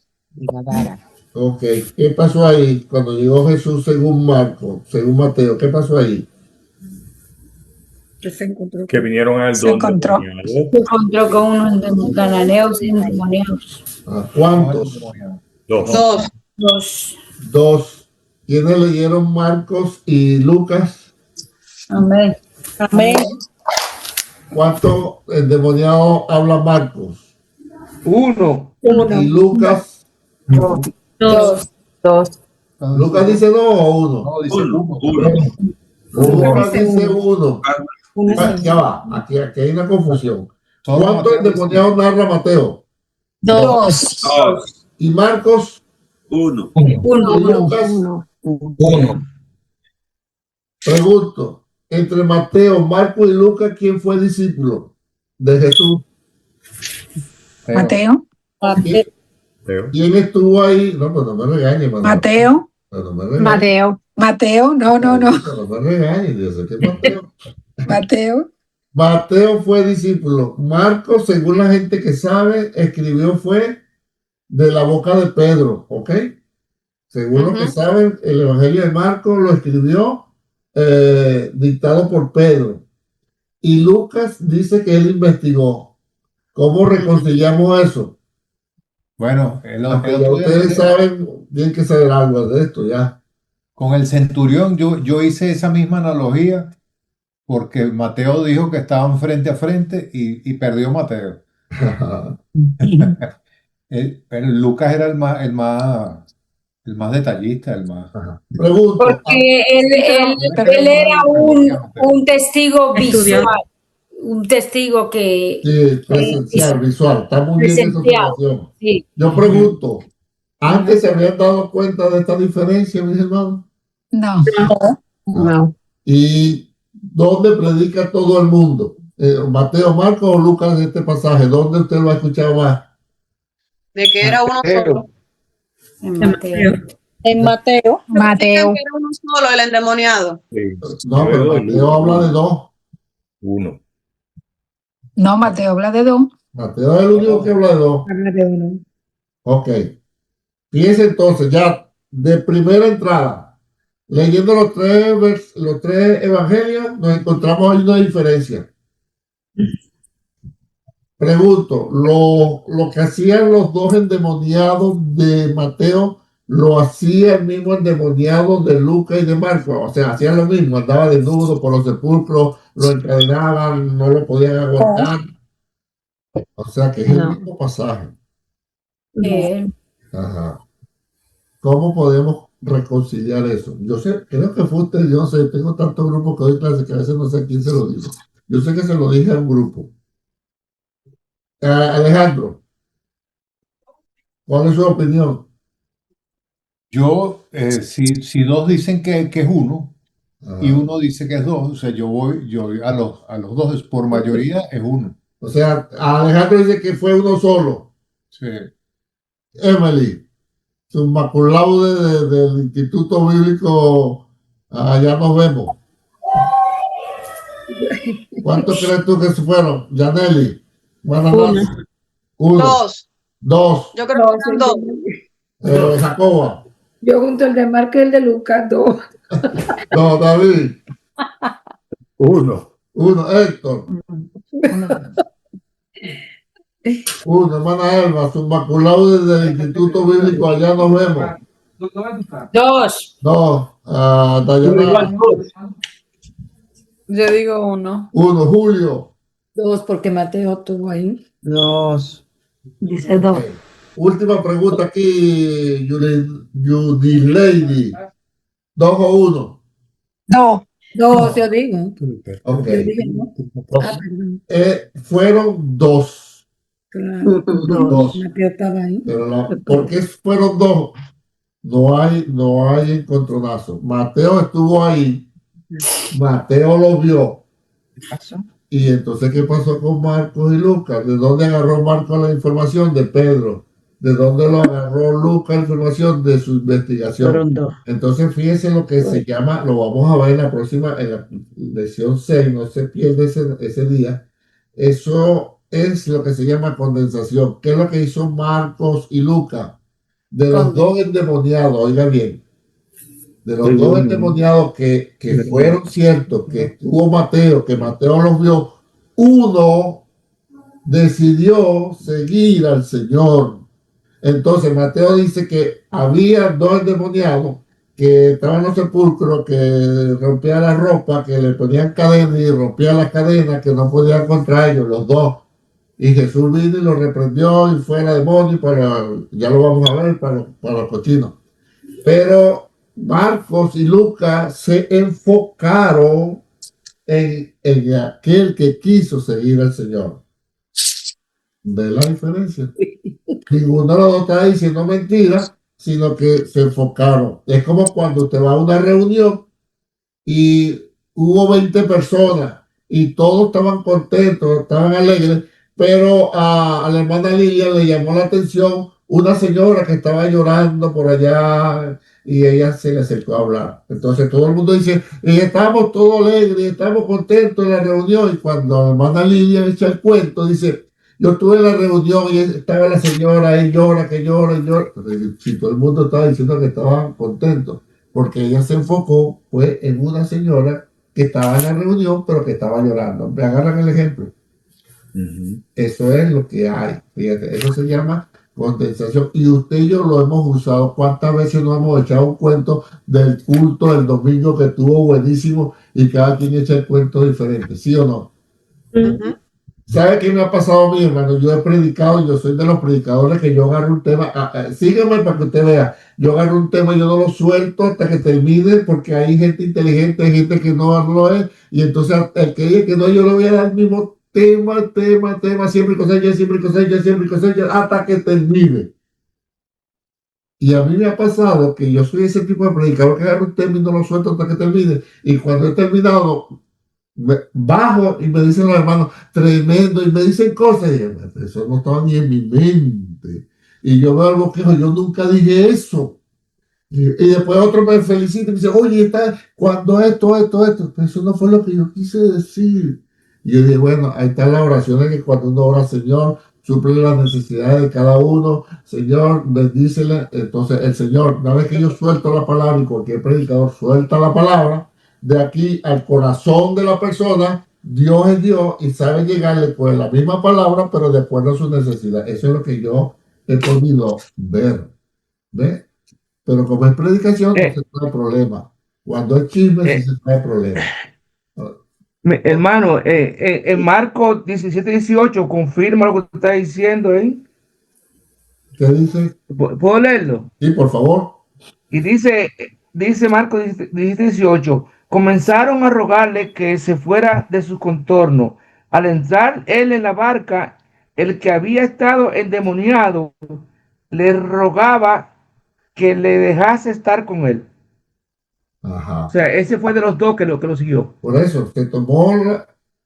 Ok, ¿qué pasó ahí cuando llegó Jesús según Marco, según Mateo? ¿Qué pasó ahí? Que se encontró Que vinieron a él Se dos encontró. endemoniados. Se encontró con unos cananeos endemoniados. ¿Cuántos? Dos. Dos. Dos. ¿Quiénes leyeron Marcos y Lucas? Amén. Amén. ¿Cuántos endemoniados habla Marcos? Uno. ¿Y Lucas? Dos. ¿Lucas dice dos o uno? No, dice uno. Lucas dice uno. Ya va, aquí hay una confusión. Solo ¿Cuántos Mateo dice endemoniados narra Mateo? Dos. ¿Y Marcos? Uno. ¿Y Lucas? Uno. Pregunto, entre Mateo, Marcos y Lucas, ¿quién fue discípulo de Jesús? Mateo. ¿Quién estuvo ahí? No, pues no me regañes, hermano. Mateo. No me regañes. Mateo. No. No me regañes, yo sé que es Mateo. Mateo. Mateo fue discípulo. Marcos, según la gente que sabe, escribió fue de la boca de Pedro, ¿ok? Según lo que saben, el Evangelio de Marcos lo escribió dictado por Pedro. Y Lucas dice que él investigó. ¿Cómo reconciliamos eso? Bueno, Porque ya ustedes saben, tienen que saber algo de esto ya. con el centurión yo hice esa misma analogía porque Mateo dijo que estaban frente a frente y perdió Mateo. Pero Lucas era el más detallista, el más. Pregunto. Porque él era un testigo visual. Un testigo que... Sí, presencial, visual. Está muy bien esa Presencial, observación. sí. Yo pregunto, ¿antes se habían dado cuenta de esta diferencia, mis hermanos? No. ¿Y dónde predica todo el mundo? ¿Mateo, Marcos o Lucas en este pasaje? ¿Dónde usted lo ha escuchado más? De que era uno solo. En Mateo. En Mateo. Mateo. Que era uno solo, el endemoniado. No, pero Mateo habla de dos. Uno. No, Mateo habla de dos. Mateo es el único que habla de dos. Habla de uno. Ok. Fíjense entonces, ya de primera entrada, leyendo los tres evangelios, nos encontramos ahí una diferencia. Pregunto, ¿lo que hacían los dos endemoniados de Mateo, lo hacía el mismo endemoniado de Lucas y de Marcos? O sea, hacían lo mismo, andaba desnudo por los sepulcros, lo encadenaban, no lo podían aguantar. O sea, que es el mismo pasaje. Ajá. ¿Cómo podemos reconciliar eso? Yo sé, creo que fue usted, yo no sé, tengo tantos grupos que doy clases que a veces no sé a quién se lo digo. Yo sé que se lo dije a un grupo. Alejandro, ¿cuál es su opinión? Yo, si dos dicen que es uno y uno dice que es dos, o sea, yo voy a los dos, por mayoría es uno. O sea, Alejandro dice que fue uno solo. Sí. Emily, su maculaude del Instituto Bíblico, allá nos vemos. ¿Cuántos crees tú que se fueron? Yaneli. Uno. Dos. Yo creo que eran dos. Jacoba. Yo junto el de Marcos y el de Lucas, dos. No, David. Uno. Héctor. Uno, hermana Elba, su maculado desde el Instituto Bíblico, allá nos vemos. Dos. Dayana. Yo digo uno. Julio. Dos, porque Mateo estuvo ahí. Dos. Dice dos. Última pregunta aquí, Judy Lady. ¿Dos o uno? Dos. Dos, yo digo. Ok. Yo dije no. Perdón. Fueron dos. Claro. Dos. Mateo estaba ahí. Pero ¿por qué fueron dos? No hay encontronazo. Mateo estuvo ahí, Mateo lo vio. ¿Qué pasó? Y entonces, ¿qué pasó con Marcos y Lucas? ¿De dónde agarró Marcos la información? De Pedro. ¿De dónde lo agarró Lucas la información? De su investigación. Fueron dos. Entonces, fíjense lo que se llama, lo vamos a ver en la próxima, en la lección 6, no se pierde ese día. Eso es lo que se llama condensación. ¿Qué es lo que hizo Marcos y Lucas? De los dos endemoniados, oiga bien, de los dos endemoniados que fueron ciertos, que tuvo Mateo, que Mateo los vio, uno decidió seguir al Señor. Entonces Mateo dice que había dos endemoniados que estaban en los sepulcros, que rompían la ropa, que le ponían cadenas y rompían las cadenas, que no podían contra ellos, los dos. Y Jesús vino y lo reprendió y fue el demonio ya lo vamos a ver, para los cochinos. Pero Marcos y Lucas se enfocaron en aquel que quiso seguir al Señor. ¿Ve la diferencia? Ninguno de los dos está diciendo mentiras, sino que se enfocaron. Es como cuando usted va a una reunión y hubo 20 personas y todos estaban contentos, estaban alegres, pero a la hermana Lilia le llamó la atención una señora que estaba llorando por allá y ella se le acercó a hablar. Entonces todo el mundo dice, estamos todos alegres, estamos contentos en la reunión, y cuando la hermana Lilia echa el cuento, dice, yo estuve en la reunión y estaba la señora ahí, llora, que llora, y llora. Si todo el mundo estaba diciendo que estaban contentos, porque ella se enfocó fue en una señora que estaba en la reunión, pero que estaba llorando. Me agarran el ejemplo. Eso es lo que hay. Fíjate, eso se llama condensación. Y usted y yo lo hemos usado. ¿Cuántas veces nos hemos echado un cuento del culto del domingo que estuvo buenísimo y cada quien echa el cuento diferente? ¿Sí o no? ¿Sabe qué me ha pasado a mí, hermano? Yo he predicado, yo soy de los predicadores que yo agarro un tema, sígueme para que usted vea, yo agarro un tema y yo no lo suelto hasta que termine, porque hay gente inteligente, hay gente que no lo es, y entonces el que diga que no, yo le voy a dar el mismo tema, siempre y cosecha, siempre y cosecha, siempre y cosecha, hasta que termine. Y a mí me ha pasado que yo soy ese tipo de predicador que agarro un tema y no lo suelto hasta que termine, y cuando he terminado, bajo y me dicen los hermanos, tremendo, y me dicen cosas, y yo, eso no estaba ni en mi mente. Y yo veo el bosquejo, yo nunca dije eso. Y después otro me felicita y me dice, oye, cuando esto, eso no fue lo que yo quise decir. Y yo dije, bueno, ahí está la oración, que cuando uno ora, Señor, suple las necesidades de cada uno, Señor, bendícele. Entonces el Señor, una vez que yo suelto la palabra, y cualquier predicador suelta la palabra, de aquí al corazón de la persona, Dios es Dios y sabe llegarle pues la misma palabra, pero de acuerdo a su necesidad. Eso es lo que yo he podido ver. ¿Ve? Pero como es predicación, no se trae problema. Cuando es chisme, sí se trae problema. Hermano, en Marcos 17:18 confirma lo que usted está diciendo, ¿eh? ¿Qué dice? ¿Puedo leerlo? Sí, por favor. Y dice Marcos 17:18, comenzaron a rogarle que se fuera de su contorno. Al entrar él en la barca, el que había estado endemoniado le rogaba que le dejase estar con él. Ajá. O sea, ese fue de los dos que lo siguió. Por eso, se tomó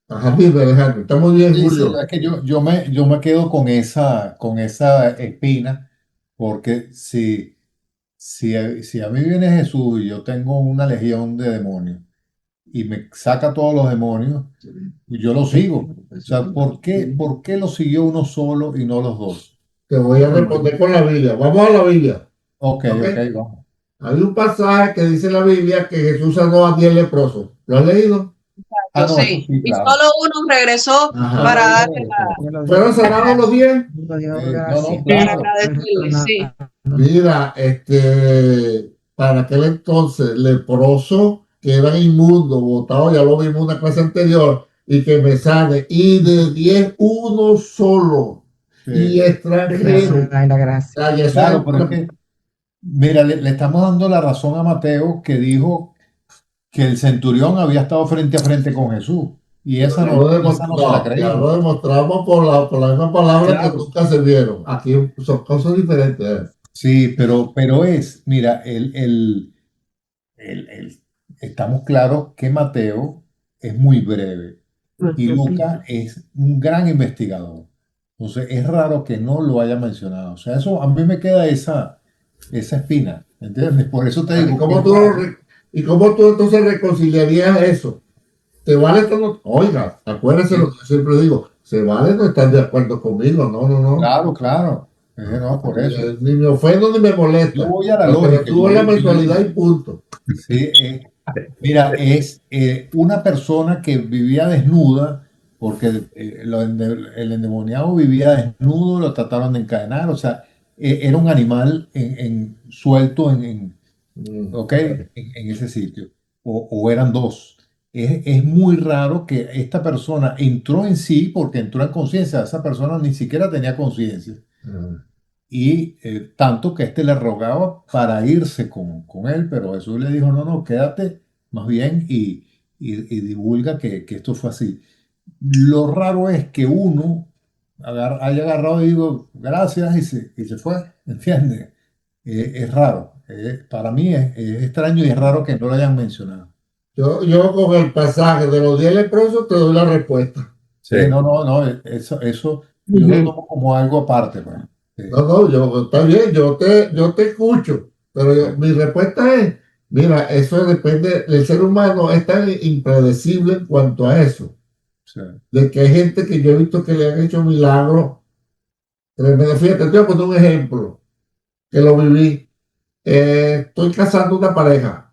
Ajá, dime, Alejandro, está muy bien, Sí, Julio. es que yo me quedo con esa espina, porque si a mí viene Jesús y yo tengo una legión de demonios y me saca todos los demonios, yo lo sigo. O sea, ¿por qué lo siguió uno solo y no los dos? Te voy a responder con la Biblia. Vamos a la Biblia. Ok, vamos. Hay un pasaje que dice en la Biblia que Jesús sanó a 10 leprosos. ¿Lo has leído? Ah, no, Sí, sí, y claro. solo uno regresó Ajá. para darle ¿Fueron sanados los 10? No, para claro. agradecerle, sí. Mira, para aquel entonces, leprosos que eran inmundos, botados, ya lo vimos en una clase anterior, y que me sane, y de 10, uno solo, y extranjero. Claro, pero es que, mira, le estamos dando la razón a Mateo, que dijo que el centurión había estado frente a frente con Jesús, y esa no se la Ya creía. lo demostramos por la misma palabra, Claro. que nunca se vieron. Aquí son cosas diferentes. Sí, pero mira, estamos claros que Mateo es muy breve y Lucas es un gran investigador. Entonces es raro que no lo haya mencionado. O sea, eso a mí me queda esa espina, ¿entiendes? Por eso te ¿Y digo, cómo y cómo tú entonces reconciliarías eso? ¿Te vale todo? Oiga, acuérdense lo que yo siempre digo, se vale no estar de acuerdo conmigo, no, no, no. claro, claro. No, por eso. Ni me ofendo ni me molesta. Yo voy a la Lo que me lógica. subo es la mensualidad y punto. Sí, mira, es una persona que vivía desnuda, porque el endemoniado vivía desnudo, lo trataron de encadenar, o sea, era un animal suelto ¿ok? En ese sitio, o eran dos. Es muy raro que esta persona entró en sí porque entró en conciencia, esa persona ni siquiera tenía conciencia. Y tanto que le rogaba para irse con él, pero Jesús le dijo, no, no, quédate más bien y divulga que esto fue así. Lo raro es que uno haya agarrado y digo, gracias, y se fue, ¿entiendes? Es raro. Para mí es extraño y es raro que no lo hayan mencionado. Yo con el pasaje de los 10 leprosos te doy la respuesta. Sí, no, eso yo lo tomo como algo aparte, pues. No, no, está bien, yo te escucho, pero mi respuesta es, mira, eso depende, el ser humano es tan impredecible en cuanto a eso, de que hay gente que yo he visto que le han hecho milagros tremendos. Fíjate, te voy a poner un ejemplo, que lo viví. Estoy casando una pareja.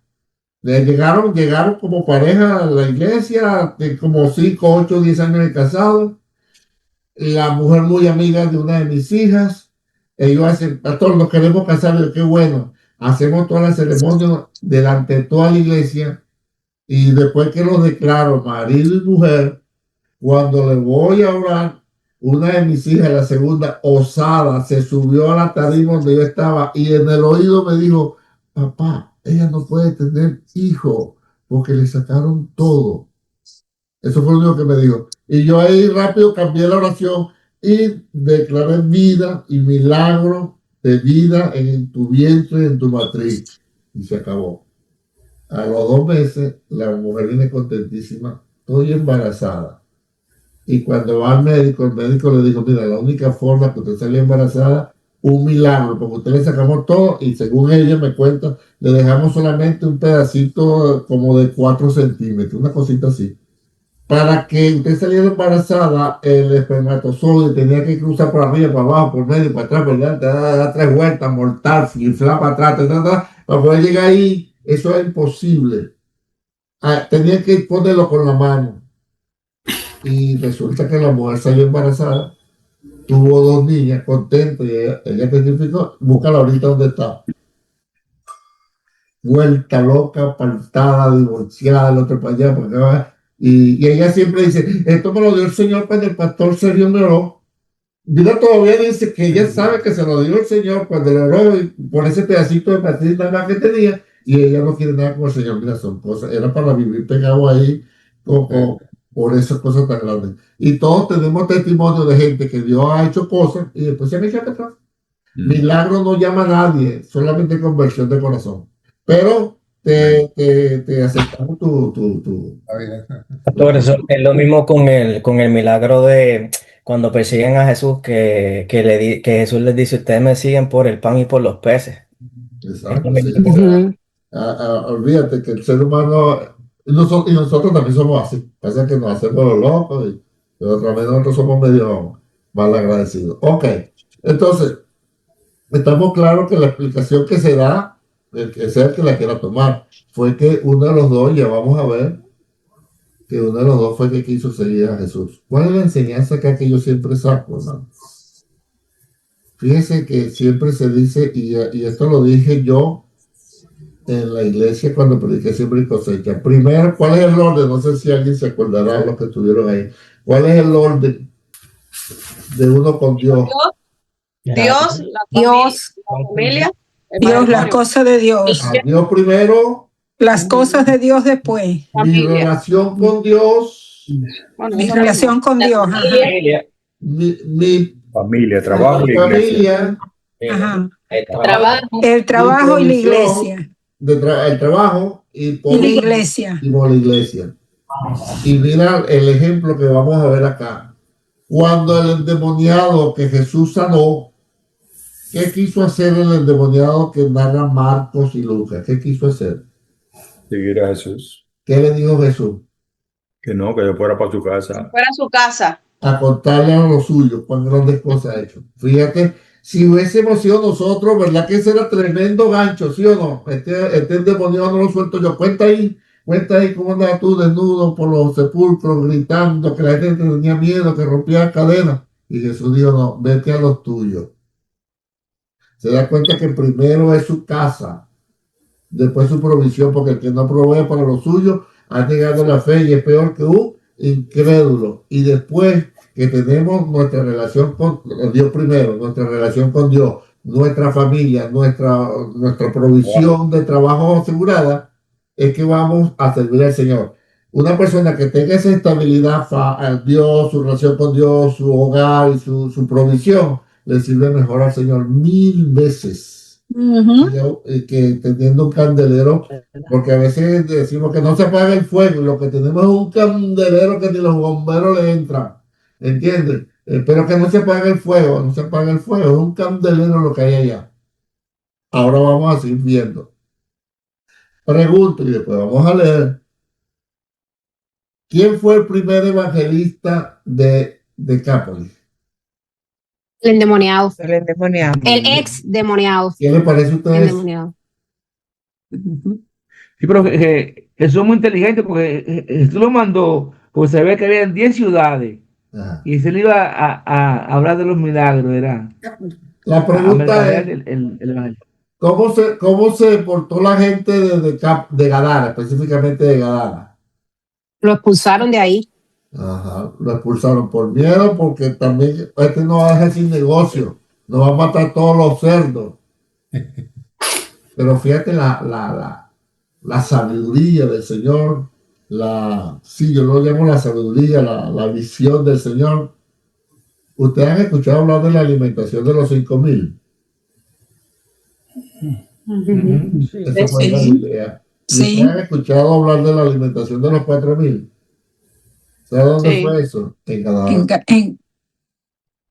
Llegaron como pareja a la iglesia, de como 5, 8, 10 años de casado. La mujer muy amiga de una de mis hijas. Ellos hacen, pastor, nos queremos casar. Yo, qué bueno. Hacemos toda la ceremonia delante de toda la iglesia. Y después que los declaro marido y mujer, cuando le voy a orar, una de mis hijas, la segunda, osada, se subió a la tarima donde yo estaba y en el oído me dijo, papá, ella no puede tener hijo porque le sacaron todo. Eso fue lo único que me dijo. Y yo ahí rápido cambié la oración y declaré vida y milagro de vida en tu vientre y en tu matriz. Y se acabó. A los 2 meses, la mujer viene contentísima, estoy embarazada. Y cuando va al médico, el médico le dijo, mira, la única forma que usted salió embarazada, un milagro, porque usted le sacamos todo y según ella me cuenta, le dejamos solamente un pedacito como de 4 centímetros, una cosita así. Para que usted saliera embarazada, el espermatozoide tenía que cruzar por arriba, para abajo, por medio, para atrás, por delante, dar 3 vueltas, mortarse, inflar para atrás, para poder llegar ahí. Eso es imposible. Tenía que ponerlo con la mano. Y resulta que la mujer salió embarazada, tuvo 2 niñas, contenta, y ella testificó, búscala ahorita donde está. Vuelta loca, apartada, divorciada, el otro para allá, para acá. Y ella siempre dice, esto me lo dio el Señor cuando el pastor Sergio me oró. Mira, todavía dice que ella sabe que se lo dio el Señor cuando le oró por ese pedacito de matriz nada más que tenía, y ella no quiere nada con el Señor. Mira, son cosas, era para vivir pegado ahí por esas cosas tan grandes. Y todos tenemos testimonio de gente que Dios ha hecho cosas y después se han echado atrás. Milagro no llama a nadie, solamente conversión de corazón. Pero te aceptamos tu. Por eso es lo mismo con el milagro de cuando persiguen a Jesús, que que Jesús les dice, ustedes me siguen por el pan y por los peces. Exacto. Sí. Olvídate que el ser humano, y nosotros también somos así. Pasa que nos hacemos los locos y otra vez nosotros somos medio mal agradecidos. Ok, entonces, estamos claros que la explicación que se da, el que sea el que la quiera tomar, fue que uno de los dos, ya vamos a ver, que uno de los dos fue que quiso seguir a Jesús. ¿Cuál es la enseñanza acá que yo siempre saco, hermano? Fíjense que siempre se dice, y esto lo dije yo en la iglesia cuando prediqué siempre y cosecha. Primero, ¿cuál es el orden? No sé si alguien se acordará de los que estuvieron ahí. ¿Cuál es el orden de uno con Dios? Dios, la familia, Dios, las cosas de Dios. Dios primero. Las cosas de Dios después. Mi relación con Dios. Mi relación con Dios. Familia, trabajo y familia. Ajá. Trabajo. El trabajo y la iglesia. El trabajo y Y la iglesia. y por la iglesia. Y mira el ejemplo que vamos a ver acá. Cuando el endemoniado que Jesús sanó, ¿qué quiso hacer el endemoniado que narra Marcos y Lucas? ¿Qué quiso hacer? Seguir a Jesús. ¿Qué le dijo Jesús? Que no, que yo fuera para su casa. Fuera a su casa. A contarle a los suyos cuán grandes cosas ha hecho. Fíjate, si hubiésemos sido nosotros, ¿verdad que ese era tremendo gancho, sí o no? Este endemoniado no lo suelto yo. Cuenta ahí cómo andabas tú desnudo por los sepulcros, gritando, que la gente tenía miedo, que rompía cadenas. Y Jesús dijo, no, vete a los tuyos. Se da cuenta que primero es su casa, después su provisión, porque el que no provee para lo suyo ha negado la fe y es peor que un incrédulo. Y después que tenemos nuestra relación con Dios primero, nuestra relación con Dios, nuestra familia, nuestra provisión de trabajo asegurada, es que vamos a servir al Señor. Una persona que tenga esa estabilidad, Dios, su relación con Dios, su hogar y su provisión, le sirve mejor al Señor 1000 veces. Que teniendo un candelero, porque a veces decimos que no se apaga el fuego y lo que tenemos es un candelero que ni los bomberos le entran, ¿entiendes? Pero que no se apague el fuego, no se apaga el fuego, es un candelero lo que hay allá. Ahora vamos a seguir viendo. Pregunto y después vamos a leer. ¿Quién fue el primer evangelista de Decápolis? El endemoniado. El endemoniado. El ex demoniado. ¿Qué le parece a ustedes? Endemoniado. Sí, pero Jesús es muy inteligente porque Jesús lo mandó, porque se ve que había 10 ciudades. Ajá. Y se le iba a hablar de los milagros, ¿verdad? La pregunta es, el ¿cómo se portó la gente de Gadara, específicamente de Gadara? Lo expulsaron de ahí. Ajá, lo expulsaron por miedo, porque también este no va a dejar sin negocio, no va a matar todos los cerdos. Pero fíjate la sabiduría del Señor, sí, yo lo llamo la sabiduría, la visión del Señor. ¿Ustedes han escuchado hablar de la alimentación de los 5,000? Eso fue en Galilea. ¿Y ustedes han escuchado hablar de la alimentación de los 4,000? ¿Sabes dónde fue eso? En Gadara.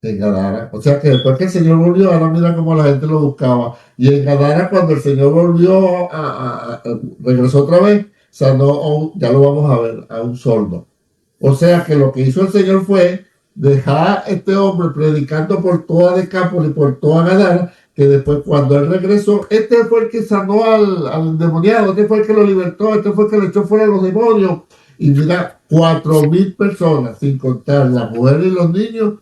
En Gadara. O sea que después que el Señor volvió, ahora mira cómo la gente lo buscaba. Y en Gadara, cuando el Señor volvió, regresó otra vez, sanó, ya lo vamos a ver, a un sordo. O sea que lo que hizo el Señor fue dejar a este hombre predicando por toda Decápolis, por toda Gadara, que después cuando él regresó, este fue el que sanó al endemoniado, este fue el que lo libertó, este fue el que le echó fuera a los demonios. Y mira, 4,000 personas, sin contar las mujeres y los niños,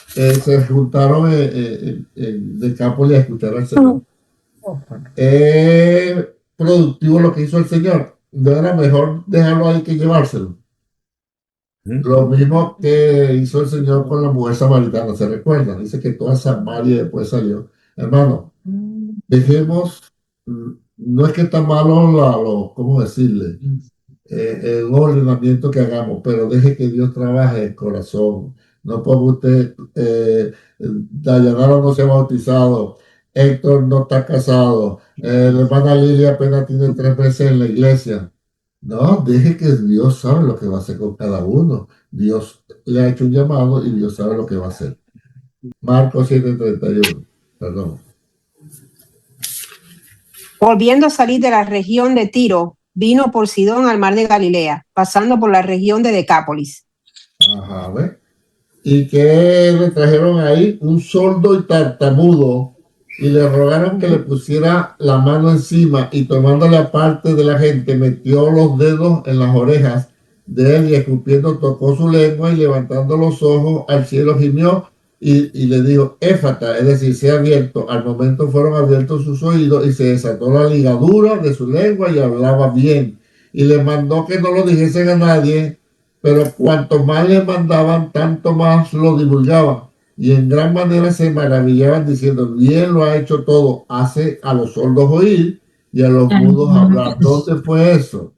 se juntaron en Decápolis a escuchar al Señor. Productivo lo que hizo el Señor. No era mejor dejarlo ahí que llevárselo. Lo mismo que hizo el Señor con la mujer samaritana, ¿se recuerdan? Dice que toda Samaria después salió. Hermano, dejemos, no es que está malo ¿cómo decirle? El ordenamiento que hagamos, pero deje que Dios trabaje el corazón. No ponga usted, Dayanara no se ha bautizado, Héctor no está casado, la hermana Lilia apenas tiene 3 meses en la iglesia. No, deje que Dios sabe lo que va a hacer con cada uno. Dios le ha hecho un llamado y Dios sabe lo que va a hacer. Marcos 7:31, perdón. Volviendo a salir de la región de Tiro, vino por Sidón al mar de Galilea, pasando por la región de Decápolis. Ajá, ¿ves? ¿Y qué le trajeron ahí? Un sordo y tartamudo, y le rogaron que le pusiera la mano encima, y tomándole aparte de la gente, metió los dedos en las orejas de él y escupiendo tocó su lengua y levantando los ojos al cielo gimió y le dijo, éfata, es decir, sea abierto. Al momento fueron abiertos sus oídos y se desató la ligadura de su lengua y hablaba bien. Y le mandó que no lo dijesen a nadie, pero cuanto más le mandaban, tanto más lo divulgaban. Y en gran manera se maravillaban diciendo, bien lo ha hecho todo, hace a los sordos oír y a los mudos hablar. ¿Dónde fue eso?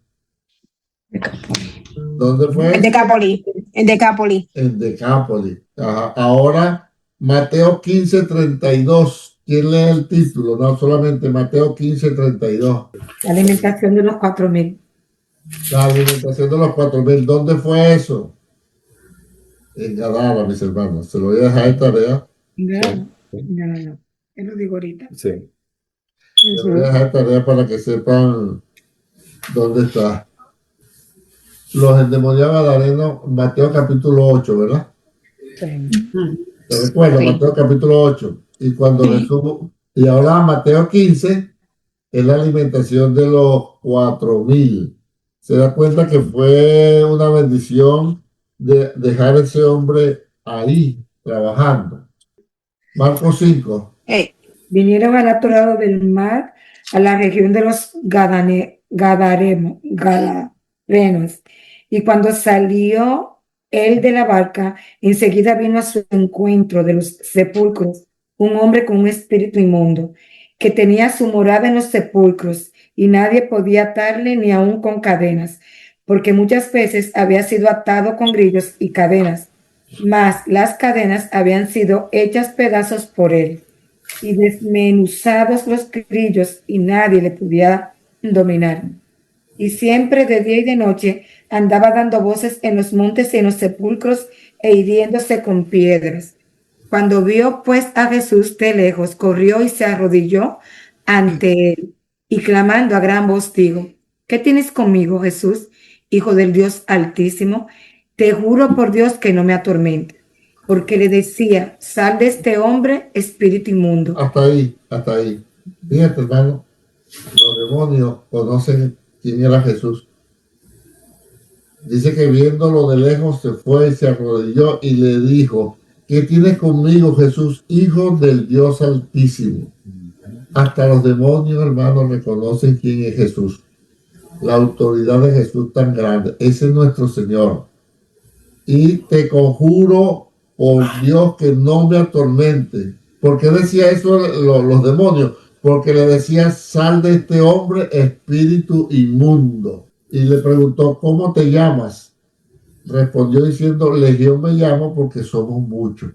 ¿Dónde fue eso? En Decápolis. En Decápolis. En Decápolis. Ajá. Ahora, Mateo 15:32. ¿Quién lee el título? No, solamente Mateo 15:32. La alimentación de los 4,000. La alimentación de los 4,000. ¿Dónde fue eso? En Gadara, mis hermanos. Se lo voy a dejar de tarea. No. Yo lo digo ahorita. Sí. Se lo voy a dejar de tarea para que sepan dónde está. Los endemoniados gadarenos, Mateo capítulo 8, ¿verdad? Sí. ¿Te recuerdas? Sí. Mateo capítulo 8. Y cuando Jesús, y ahora Mateo 15, es la alimentación de los 4,000. Se da cuenta que fue una bendición de dejar a ese hombre ahí trabajando. Marcos 5. Vinieron al otro lado del mar, a la región de los Gadarenos. Y cuando salió él de la barca, enseguida vino a su encuentro de los sepulcros un hombre con un espíritu inmundo, que tenía su morada en los sepulcros, y nadie podía atarle ni aun con cadenas, porque muchas veces había sido atado con grillos y cadenas, mas las cadenas habían sido hechas pedazos por él, y desmenuzados los grillos, y nadie le podía dominar. Y siempre de día y de noche andaba dando voces en los montes y en los sepulcros e hiriéndose con piedras. Cuando vio pues a Jesús de lejos, corrió y se arrodilló ante él, y clamando a gran voz dijo: ¿Qué tienes conmigo, Jesús, Hijo del Dios Altísimo? Te juro por Dios que no me atormentes. Porque le decía: sal de este hombre, espíritu inmundo. Hasta ahí, hasta ahí. Fíjate, hermano, los demonios conocen quién era Jesús. Dice que viéndolo de lejos se fue y se arrodilló y le dijo: ¿qué tienes conmigo, Jesús, Hijo del Dios Altísimo? Hasta los demonios, hermanos, reconocen quién es Jesús. La autoridad de Jesús tan grande. Ese es nuestro Señor. Y te conjuro por Dios que no me atormente. ¿Por qué decía eso los demonios? Porque le decía: sal de este hombre, espíritu inmundo. Y le preguntó: ¿cómo te llamas? Respondió diciendo: Legión me llamo porque somos muchos.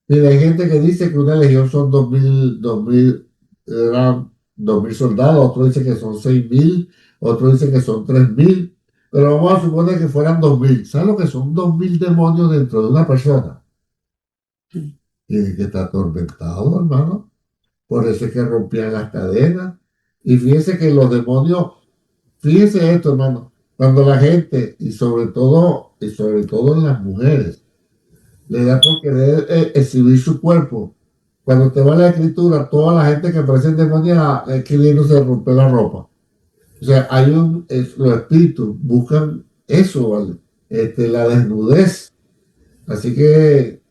Mira, hay gente que dice que una legión son 2,000, eran 2,000 soldados, otros dicen que son 6,000, otros dicen que son 3,000, pero vamos a suponer que fueran 2,000. ¿Sabes lo que son 2,000 demonios dentro de una persona? Tiene que estar atormentado, hermano. Por eso es que rompían las cadenas. Y fíjense que los demonios, fíjense esto, hermano, cuando la gente, y sobre todo en las mujeres, le da por querer exhibir su cuerpo. Cuando te va la escritura, toda la gente que parece endemoniada es queriéndose romper la ropa. O sea, los espíritus buscan eso, ¿vale? La desnudez. Así que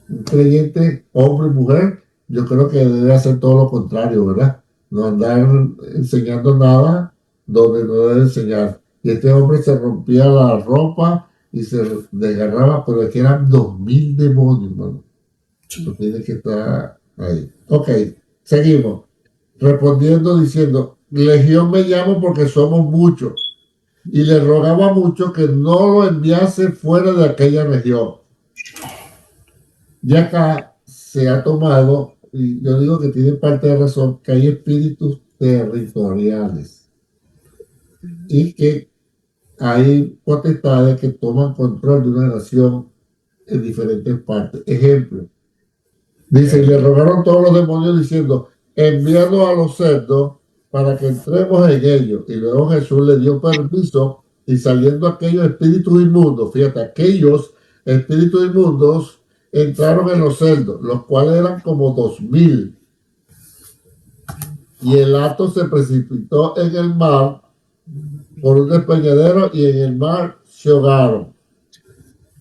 un creyente, hombre y mujer, yo creo que debe hacer todo lo contrario, ¿verdad? No andar enseñando nada donde no debe enseñar. Y este hombre se rompía la ropa y se desgarraba, pero es que eran 2,000 demonios, hermano. Eso tiene que estar ahí. Ok, seguimos. Respondiendo diciendo: Legión me llamo porque somos muchos. Y le rogaba mucho que no lo enviase fuera de aquella región. Y acá se ha tomado, y yo digo que tiene parte de razón, que hay espíritus territoriales. Y que hay potestades que toman control de una nación en diferentes partes. Ejemplo, dice: y le rogaron todos los demonios diciendo: envíanos a los cerdos para que entremos en ellos. Y luego Jesús le dio permiso, y saliendo aquellos espíritus inmundos, fíjate, aquellos espíritus inmundos entraron en los cerdos, los cuales eran como 2,000. Y el hato se precipitó en el mar por un despeñadero, y en el mar se ahogaron.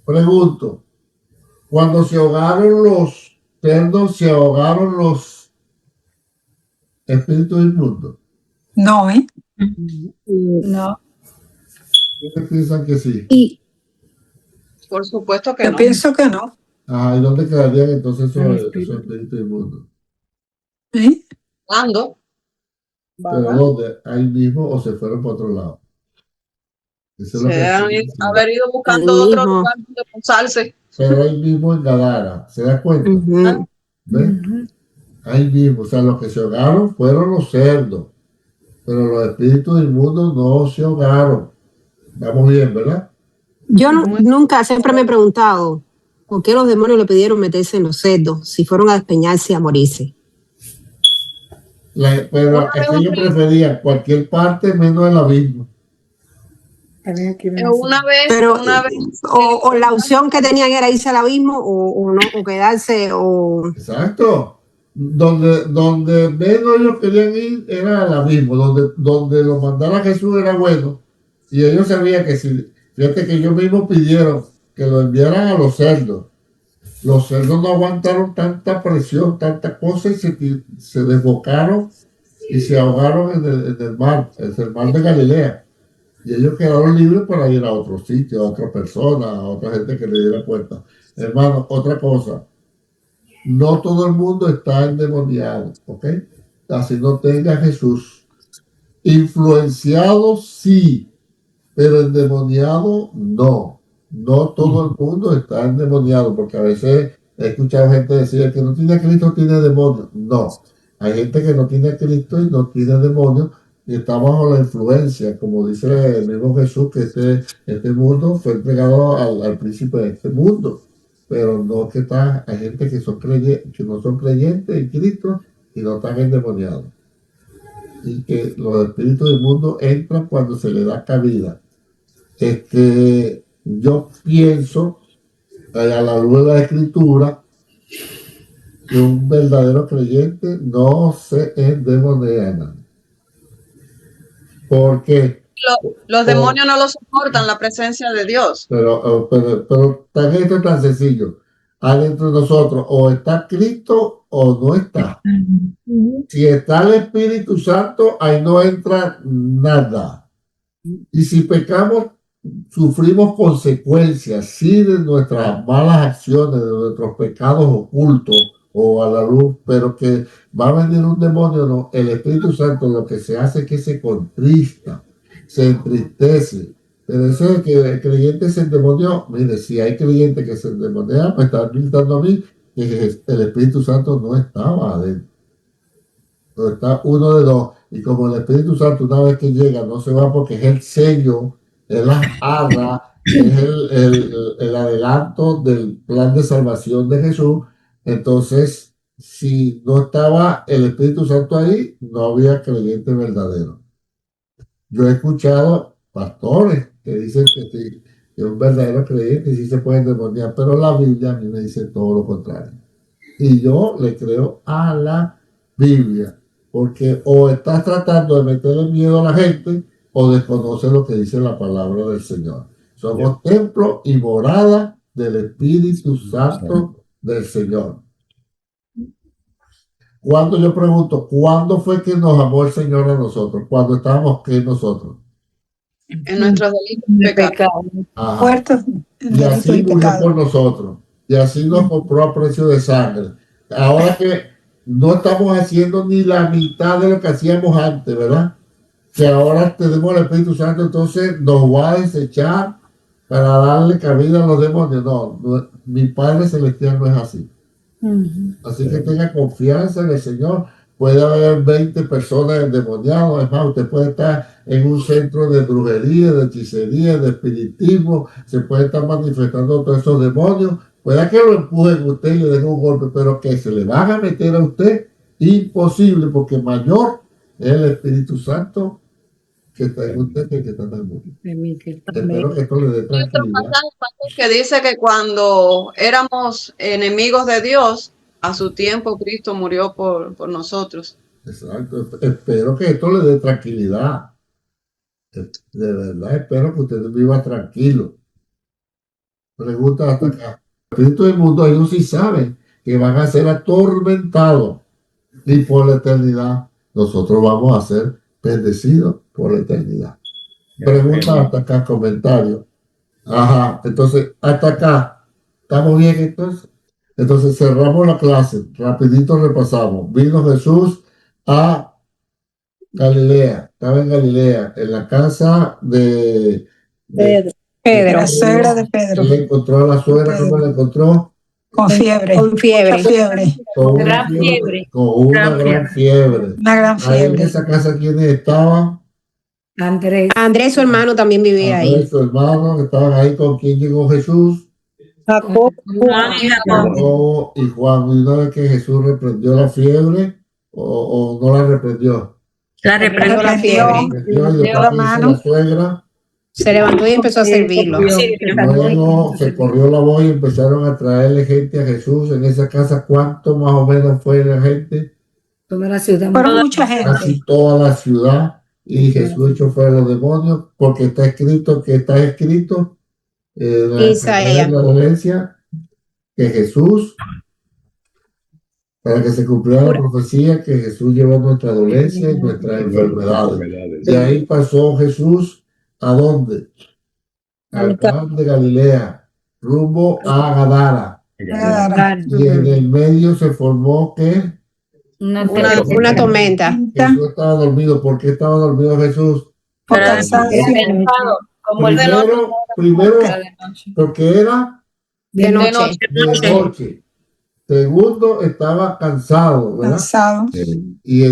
Pregunto: cuando se ahogaron los cerdos, ¿se ahogaron los espíritus inmundos? No, ¿eh? No. ¿Ustedes piensan que sí? Y Por supuesto que Yo no. pienso que no. ¿Y dónde quedarían entonces esos espíritus inmundos? ¿Eh? ¿Cuándo? ¿Pero dónde? ¿Ahí mismo o se fueron para otro lado? Eso es lo Se que deben estoy diciendo. haber ido buscando otro lugar donde posarse. Pero ahí mismo en Gadara, ¿se da cuenta? ¿Ven? Ahí mismo, o sea, los que se ahogaron fueron los cerdos, pero los espíritus inmundos no se ahogaron. Vamos bien, ¿verdad? Yo nunca, siempre me he preguntado por qué los demonios le pidieron meterse en los cerdos si fueron a despeñarse y a morirse. Pero es que yo prefería cualquier parte menos el abismo. Pero, una vez. o la opción que tenían era irse al abismo o no, o quedarse, o... Exacto. Donde menos ellos querían ir era al abismo, donde los mandara Jesús era bueno. Y ellos sabían que si, fíjate que ellos mismos pidieron que lo enviaran a los cerdos. Los cerdos no aguantaron tanta presión, tanta cosa y se desbocaron y se ahogaron en el mar de Galilea. Y ellos quedaron libres para ir a otro sitio, a otra persona, a otra gente que le diera cuenta. Hermano, otra cosa. No todo el mundo está endemoniado, ¿ok? Así no tenga Jesús. Influenciado sí, pero endemoniado no. No todo el mundo está endemoniado, porque a veces he escuchado gente decir que no tiene a Cristo tiene demonios. No, hay gente que no tiene a Cristo y no tiene demonios y está bajo la influencia, como dice el mismo Jesús, que este mundo fue entregado al príncipe de este mundo. Pero no que hay gente que no son creyentes en Cristo y no están endemoniados. Y que los espíritus del mundo entran cuando se le da cabida. Yo pienso, a la luz de la Escritura, que un verdadero creyente no se endemoniana. ¿Por qué? Los demonios no lo soportan, la presencia de Dios. Pero esto es tan sencillo. Adentro de nosotros, o está Cristo o no está. Si está el Espíritu Santo, ahí no entra nada. Y si pecamos, sufrimos consecuencias, sí, de nuestras malas acciones, de nuestros pecados ocultos o a la luz, pero que va a venir un demonio, no. El Espíritu Santo lo que se hace es que se contrista, se entristece. Pero eso de que el creyente se endemonió, mire, si hay creyente que se endemonia, me está gritando a mí que el Espíritu Santo no estaba adentro. No está uno de dos. Y como el Espíritu Santo una vez que llega no se va porque es el sello, es la arra, es el adelanto del plan de salvación de Jesús. Entonces, si no estaba el Espíritu Santo ahí, no había creyente verdadero. Yo he escuchado pastores que dicen que sí, que un verdadero creyente sí se puede endemoniar, pero la Biblia a mí me dice todo lo contrario. Y yo le creo a la Biblia, porque o estás tratando de meterle miedo a la gente o desconoces lo que dice la palabra del Señor. Somos templo y morada del Espíritu Santo del Señor. Cuando yo pregunto, ¿cuándo fue que nos amó el Señor a nosotros? Cuando estábamos que nosotros. En nuestros delitos y pecados. Muertos en Y así delito y murió pecado. por nosotros. Y así nos compró a precio de sangre. Ahora que no estamos haciendo ni la mitad de lo que hacíamos antes, ¿verdad? Que ahora tenemos el Espíritu Santo, entonces nos va a desechar para darle cabida a los demonios. No, mi Padre Celestial no es así. Así que tenga confianza en el Señor. Puede haber 20 personas endemoniadas. Es más, usted puede estar en un centro de brujería, de hechicería, de espiritismo. Se puede estar manifestando todos esos demonios. Puede que lo empujen a usted y le den un golpe, pero que se le van a meter a usted, imposible, porque mayor es el Espíritu Santo que está en usted que está en el mundo. Espero que esto le dé Otro tranquilidad. pasaje que dice que cuando éramos enemigos de Dios, a su tiempo Cristo murió por nosotros. Exacto. Espero que esto le dé tranquilidad. De verdad, espero que usted viva tranquilo. Pregunta hasta acá. El Espíritu del mundo, ellos sí saben que van a ser atormentados y por la eternidad. Nosotros vamos a ser bendecidos por la eternidad. Pregunta hasta acá, comentario. Ajá, entonces, hasta acá. ¿Estamos bien entonces? Entonces cerramos la clase. Rapidito repasamos. Vino Jesús a Galilea. Estaba en Galilea, en la casa de Pedro. La suegra de Pedro. Él encontró a la suegra, ¿cómo la encontró? Con fiebre. Con fiebre. Mucha fiebre. Con una Gran fiebre, fiebre. con una gran fiebre. Una gran Ahí en fiebre. esa casa, ¿quiénes estaban? Andrés. Andrés, su hermano, también vivía ahí. Andrés, su hermano, que estaban ahí. ¿Con quién llegó Jesús? Jacob, Juan y Jacobo. Jacobo y Juan. Y una vez que Jesús reprendió la fiebre, o no la reprendió. La reprendió la fiebre. Reprendió, y Dio después la que hizo mano. la suegra, Se levantó y empezó a servirlo. luego se corrió la voz y empezaron a traerle gente a Jesús. En esa casa, ¿cuánto más o menos fue la gente? Toda la ciudad. Fueron mucha Casi gente. toda la ciudad. Y Jesús echó fuera los demonios, porque está escrito en la Isaías. la dolencia, que Jesús, para que se cumpliera la profecía, que Jesús llevó nuestra dolencia y nuestras enfermedades. De ahí pasó Jesús, ¿a dónde? Al Mar de Galilea, rumbo a Gadara. Y en el medio se formó que Una tormenta. Jesús estaba dormido. ¿Por qué estaba dormido Jesús? Por cansancio. Como el de los Primero, porque era De noche. de noche. Segundo, estaba cansado, ¿verdad? Cansado. Y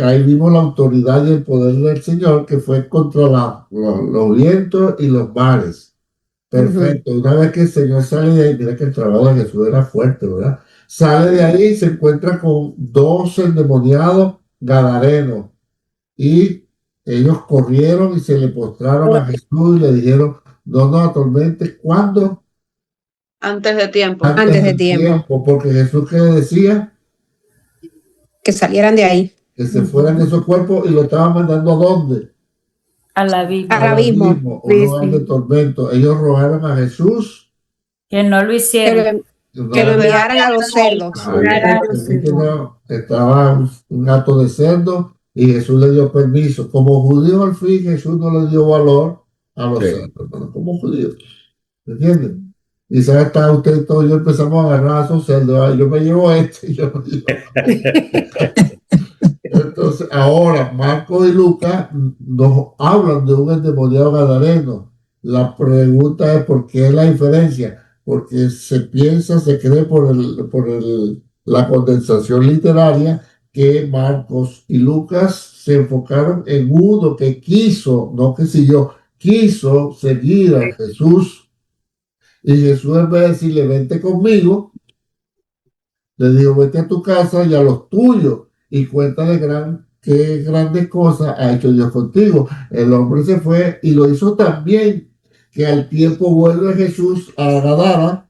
ahí vimos la autoridad y el poder del Señor, que fue controlar los vientos y los mares. Perfecto. Una vez que el Señor sale de ahí, mira que el trabajo de Jesús era fuerte, ¿verdad? Sale de ahí y se encuentra con 2 endemoniados gadarenos. Y ellos corrieron y se le postraron a Jesús y le dijeron, no nos atormentes. ¿Cuándo? Antes de tiempo. Antes de tiempo. Porque Jesús, ¿qué decía? Que salieran de ahí. Que se fueran de esos cuerpos, y lo estaban mandando ¿a dónde? Al abismo. Al abismo. Un lugar de tormento. Ellos rogaron a Jesús Que no lo hicieron. Que lo enviaran a los cerdos. Estaba un gato de cerdo y Jesús le dio permiso. Como judío al fin, Jesús no le dio valor a los cerdos, hermano, como judío. ¿Me entienden? Y sabe, está usted y todo, yo empezamos a agarrar a esos cerdos. Ay, yo me llevo este. Yo me llevo. Entonces, ahora, Marcos y Lucas nos hablan de un endemoniado gadareno. La pregunta es, ¿por qué es la diferencia? Porque se piensa, se cree por la condensación literaria, que Marcos y Lucas se enfocaron en uno que quiso, no que siguió, quiso seguir a Jesús. Y Jesús, en vez de decirle, vente conmigo, le dijo, vete a tu casa y a los tuyos y cuéntale qué grandes cosas ha hecho Dios contigo. El hombre se fue y lo hizo tan bien que al tiempo vuelve Jesús a Gadara,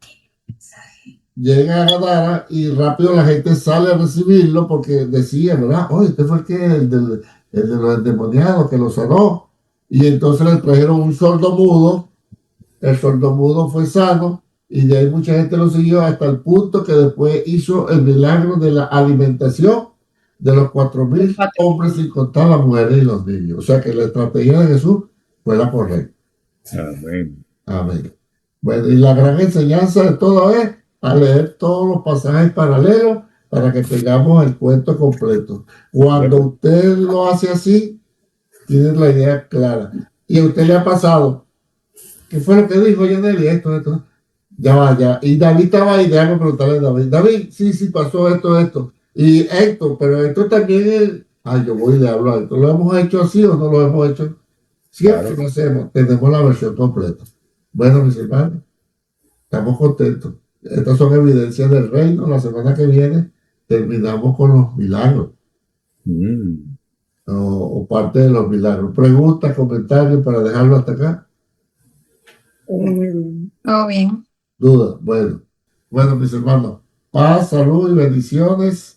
llega a Gadara y rápido la gente sale a recibirlo porque decía, ¿verdad? Oye, este fue el de los endemoniados que lo sanó. Y entonces le trajeron un sordomudo. El sordomudo fue sano y de ahí mucha gente lo siguió hasta el punto que después hizo el milagro de la alimentación de los 4,000 hombres, sin contar las mujeres y los niños. O sea que la estrategia de Jesús fue la correcta. Amén. Amén. Bueno, y la gran enseñanza de todo es a leer todos los pasajes paralelos para que tengamos el cuento completo. Cuando usted lo hace así, tiene la idea clara. Y a usted le ha pasado, ¿qué fue lo que dijo Yaneli? Esto. Ya vaya. Y David estaba ahí, déjame preguntarle a David. David, sí, pasó esto. Y Héctor, pero esto también es... Ay, yo voy y le hablo a Héctor. ¿Lo hemos hecho así o no lo hemos hecho? Siempre lo hacemos. Tenemos la versión completa. Bueno, mis hermanos, estamos contentos. Estas son evidencias del reino. La semana que viene terminamos con los milagros. O parte de los milagros. Preguntas, comentarios para dejarlo hasta acá. Todo bien. Duda. Bueno, mis hermanos, paz, salud y bendiciones.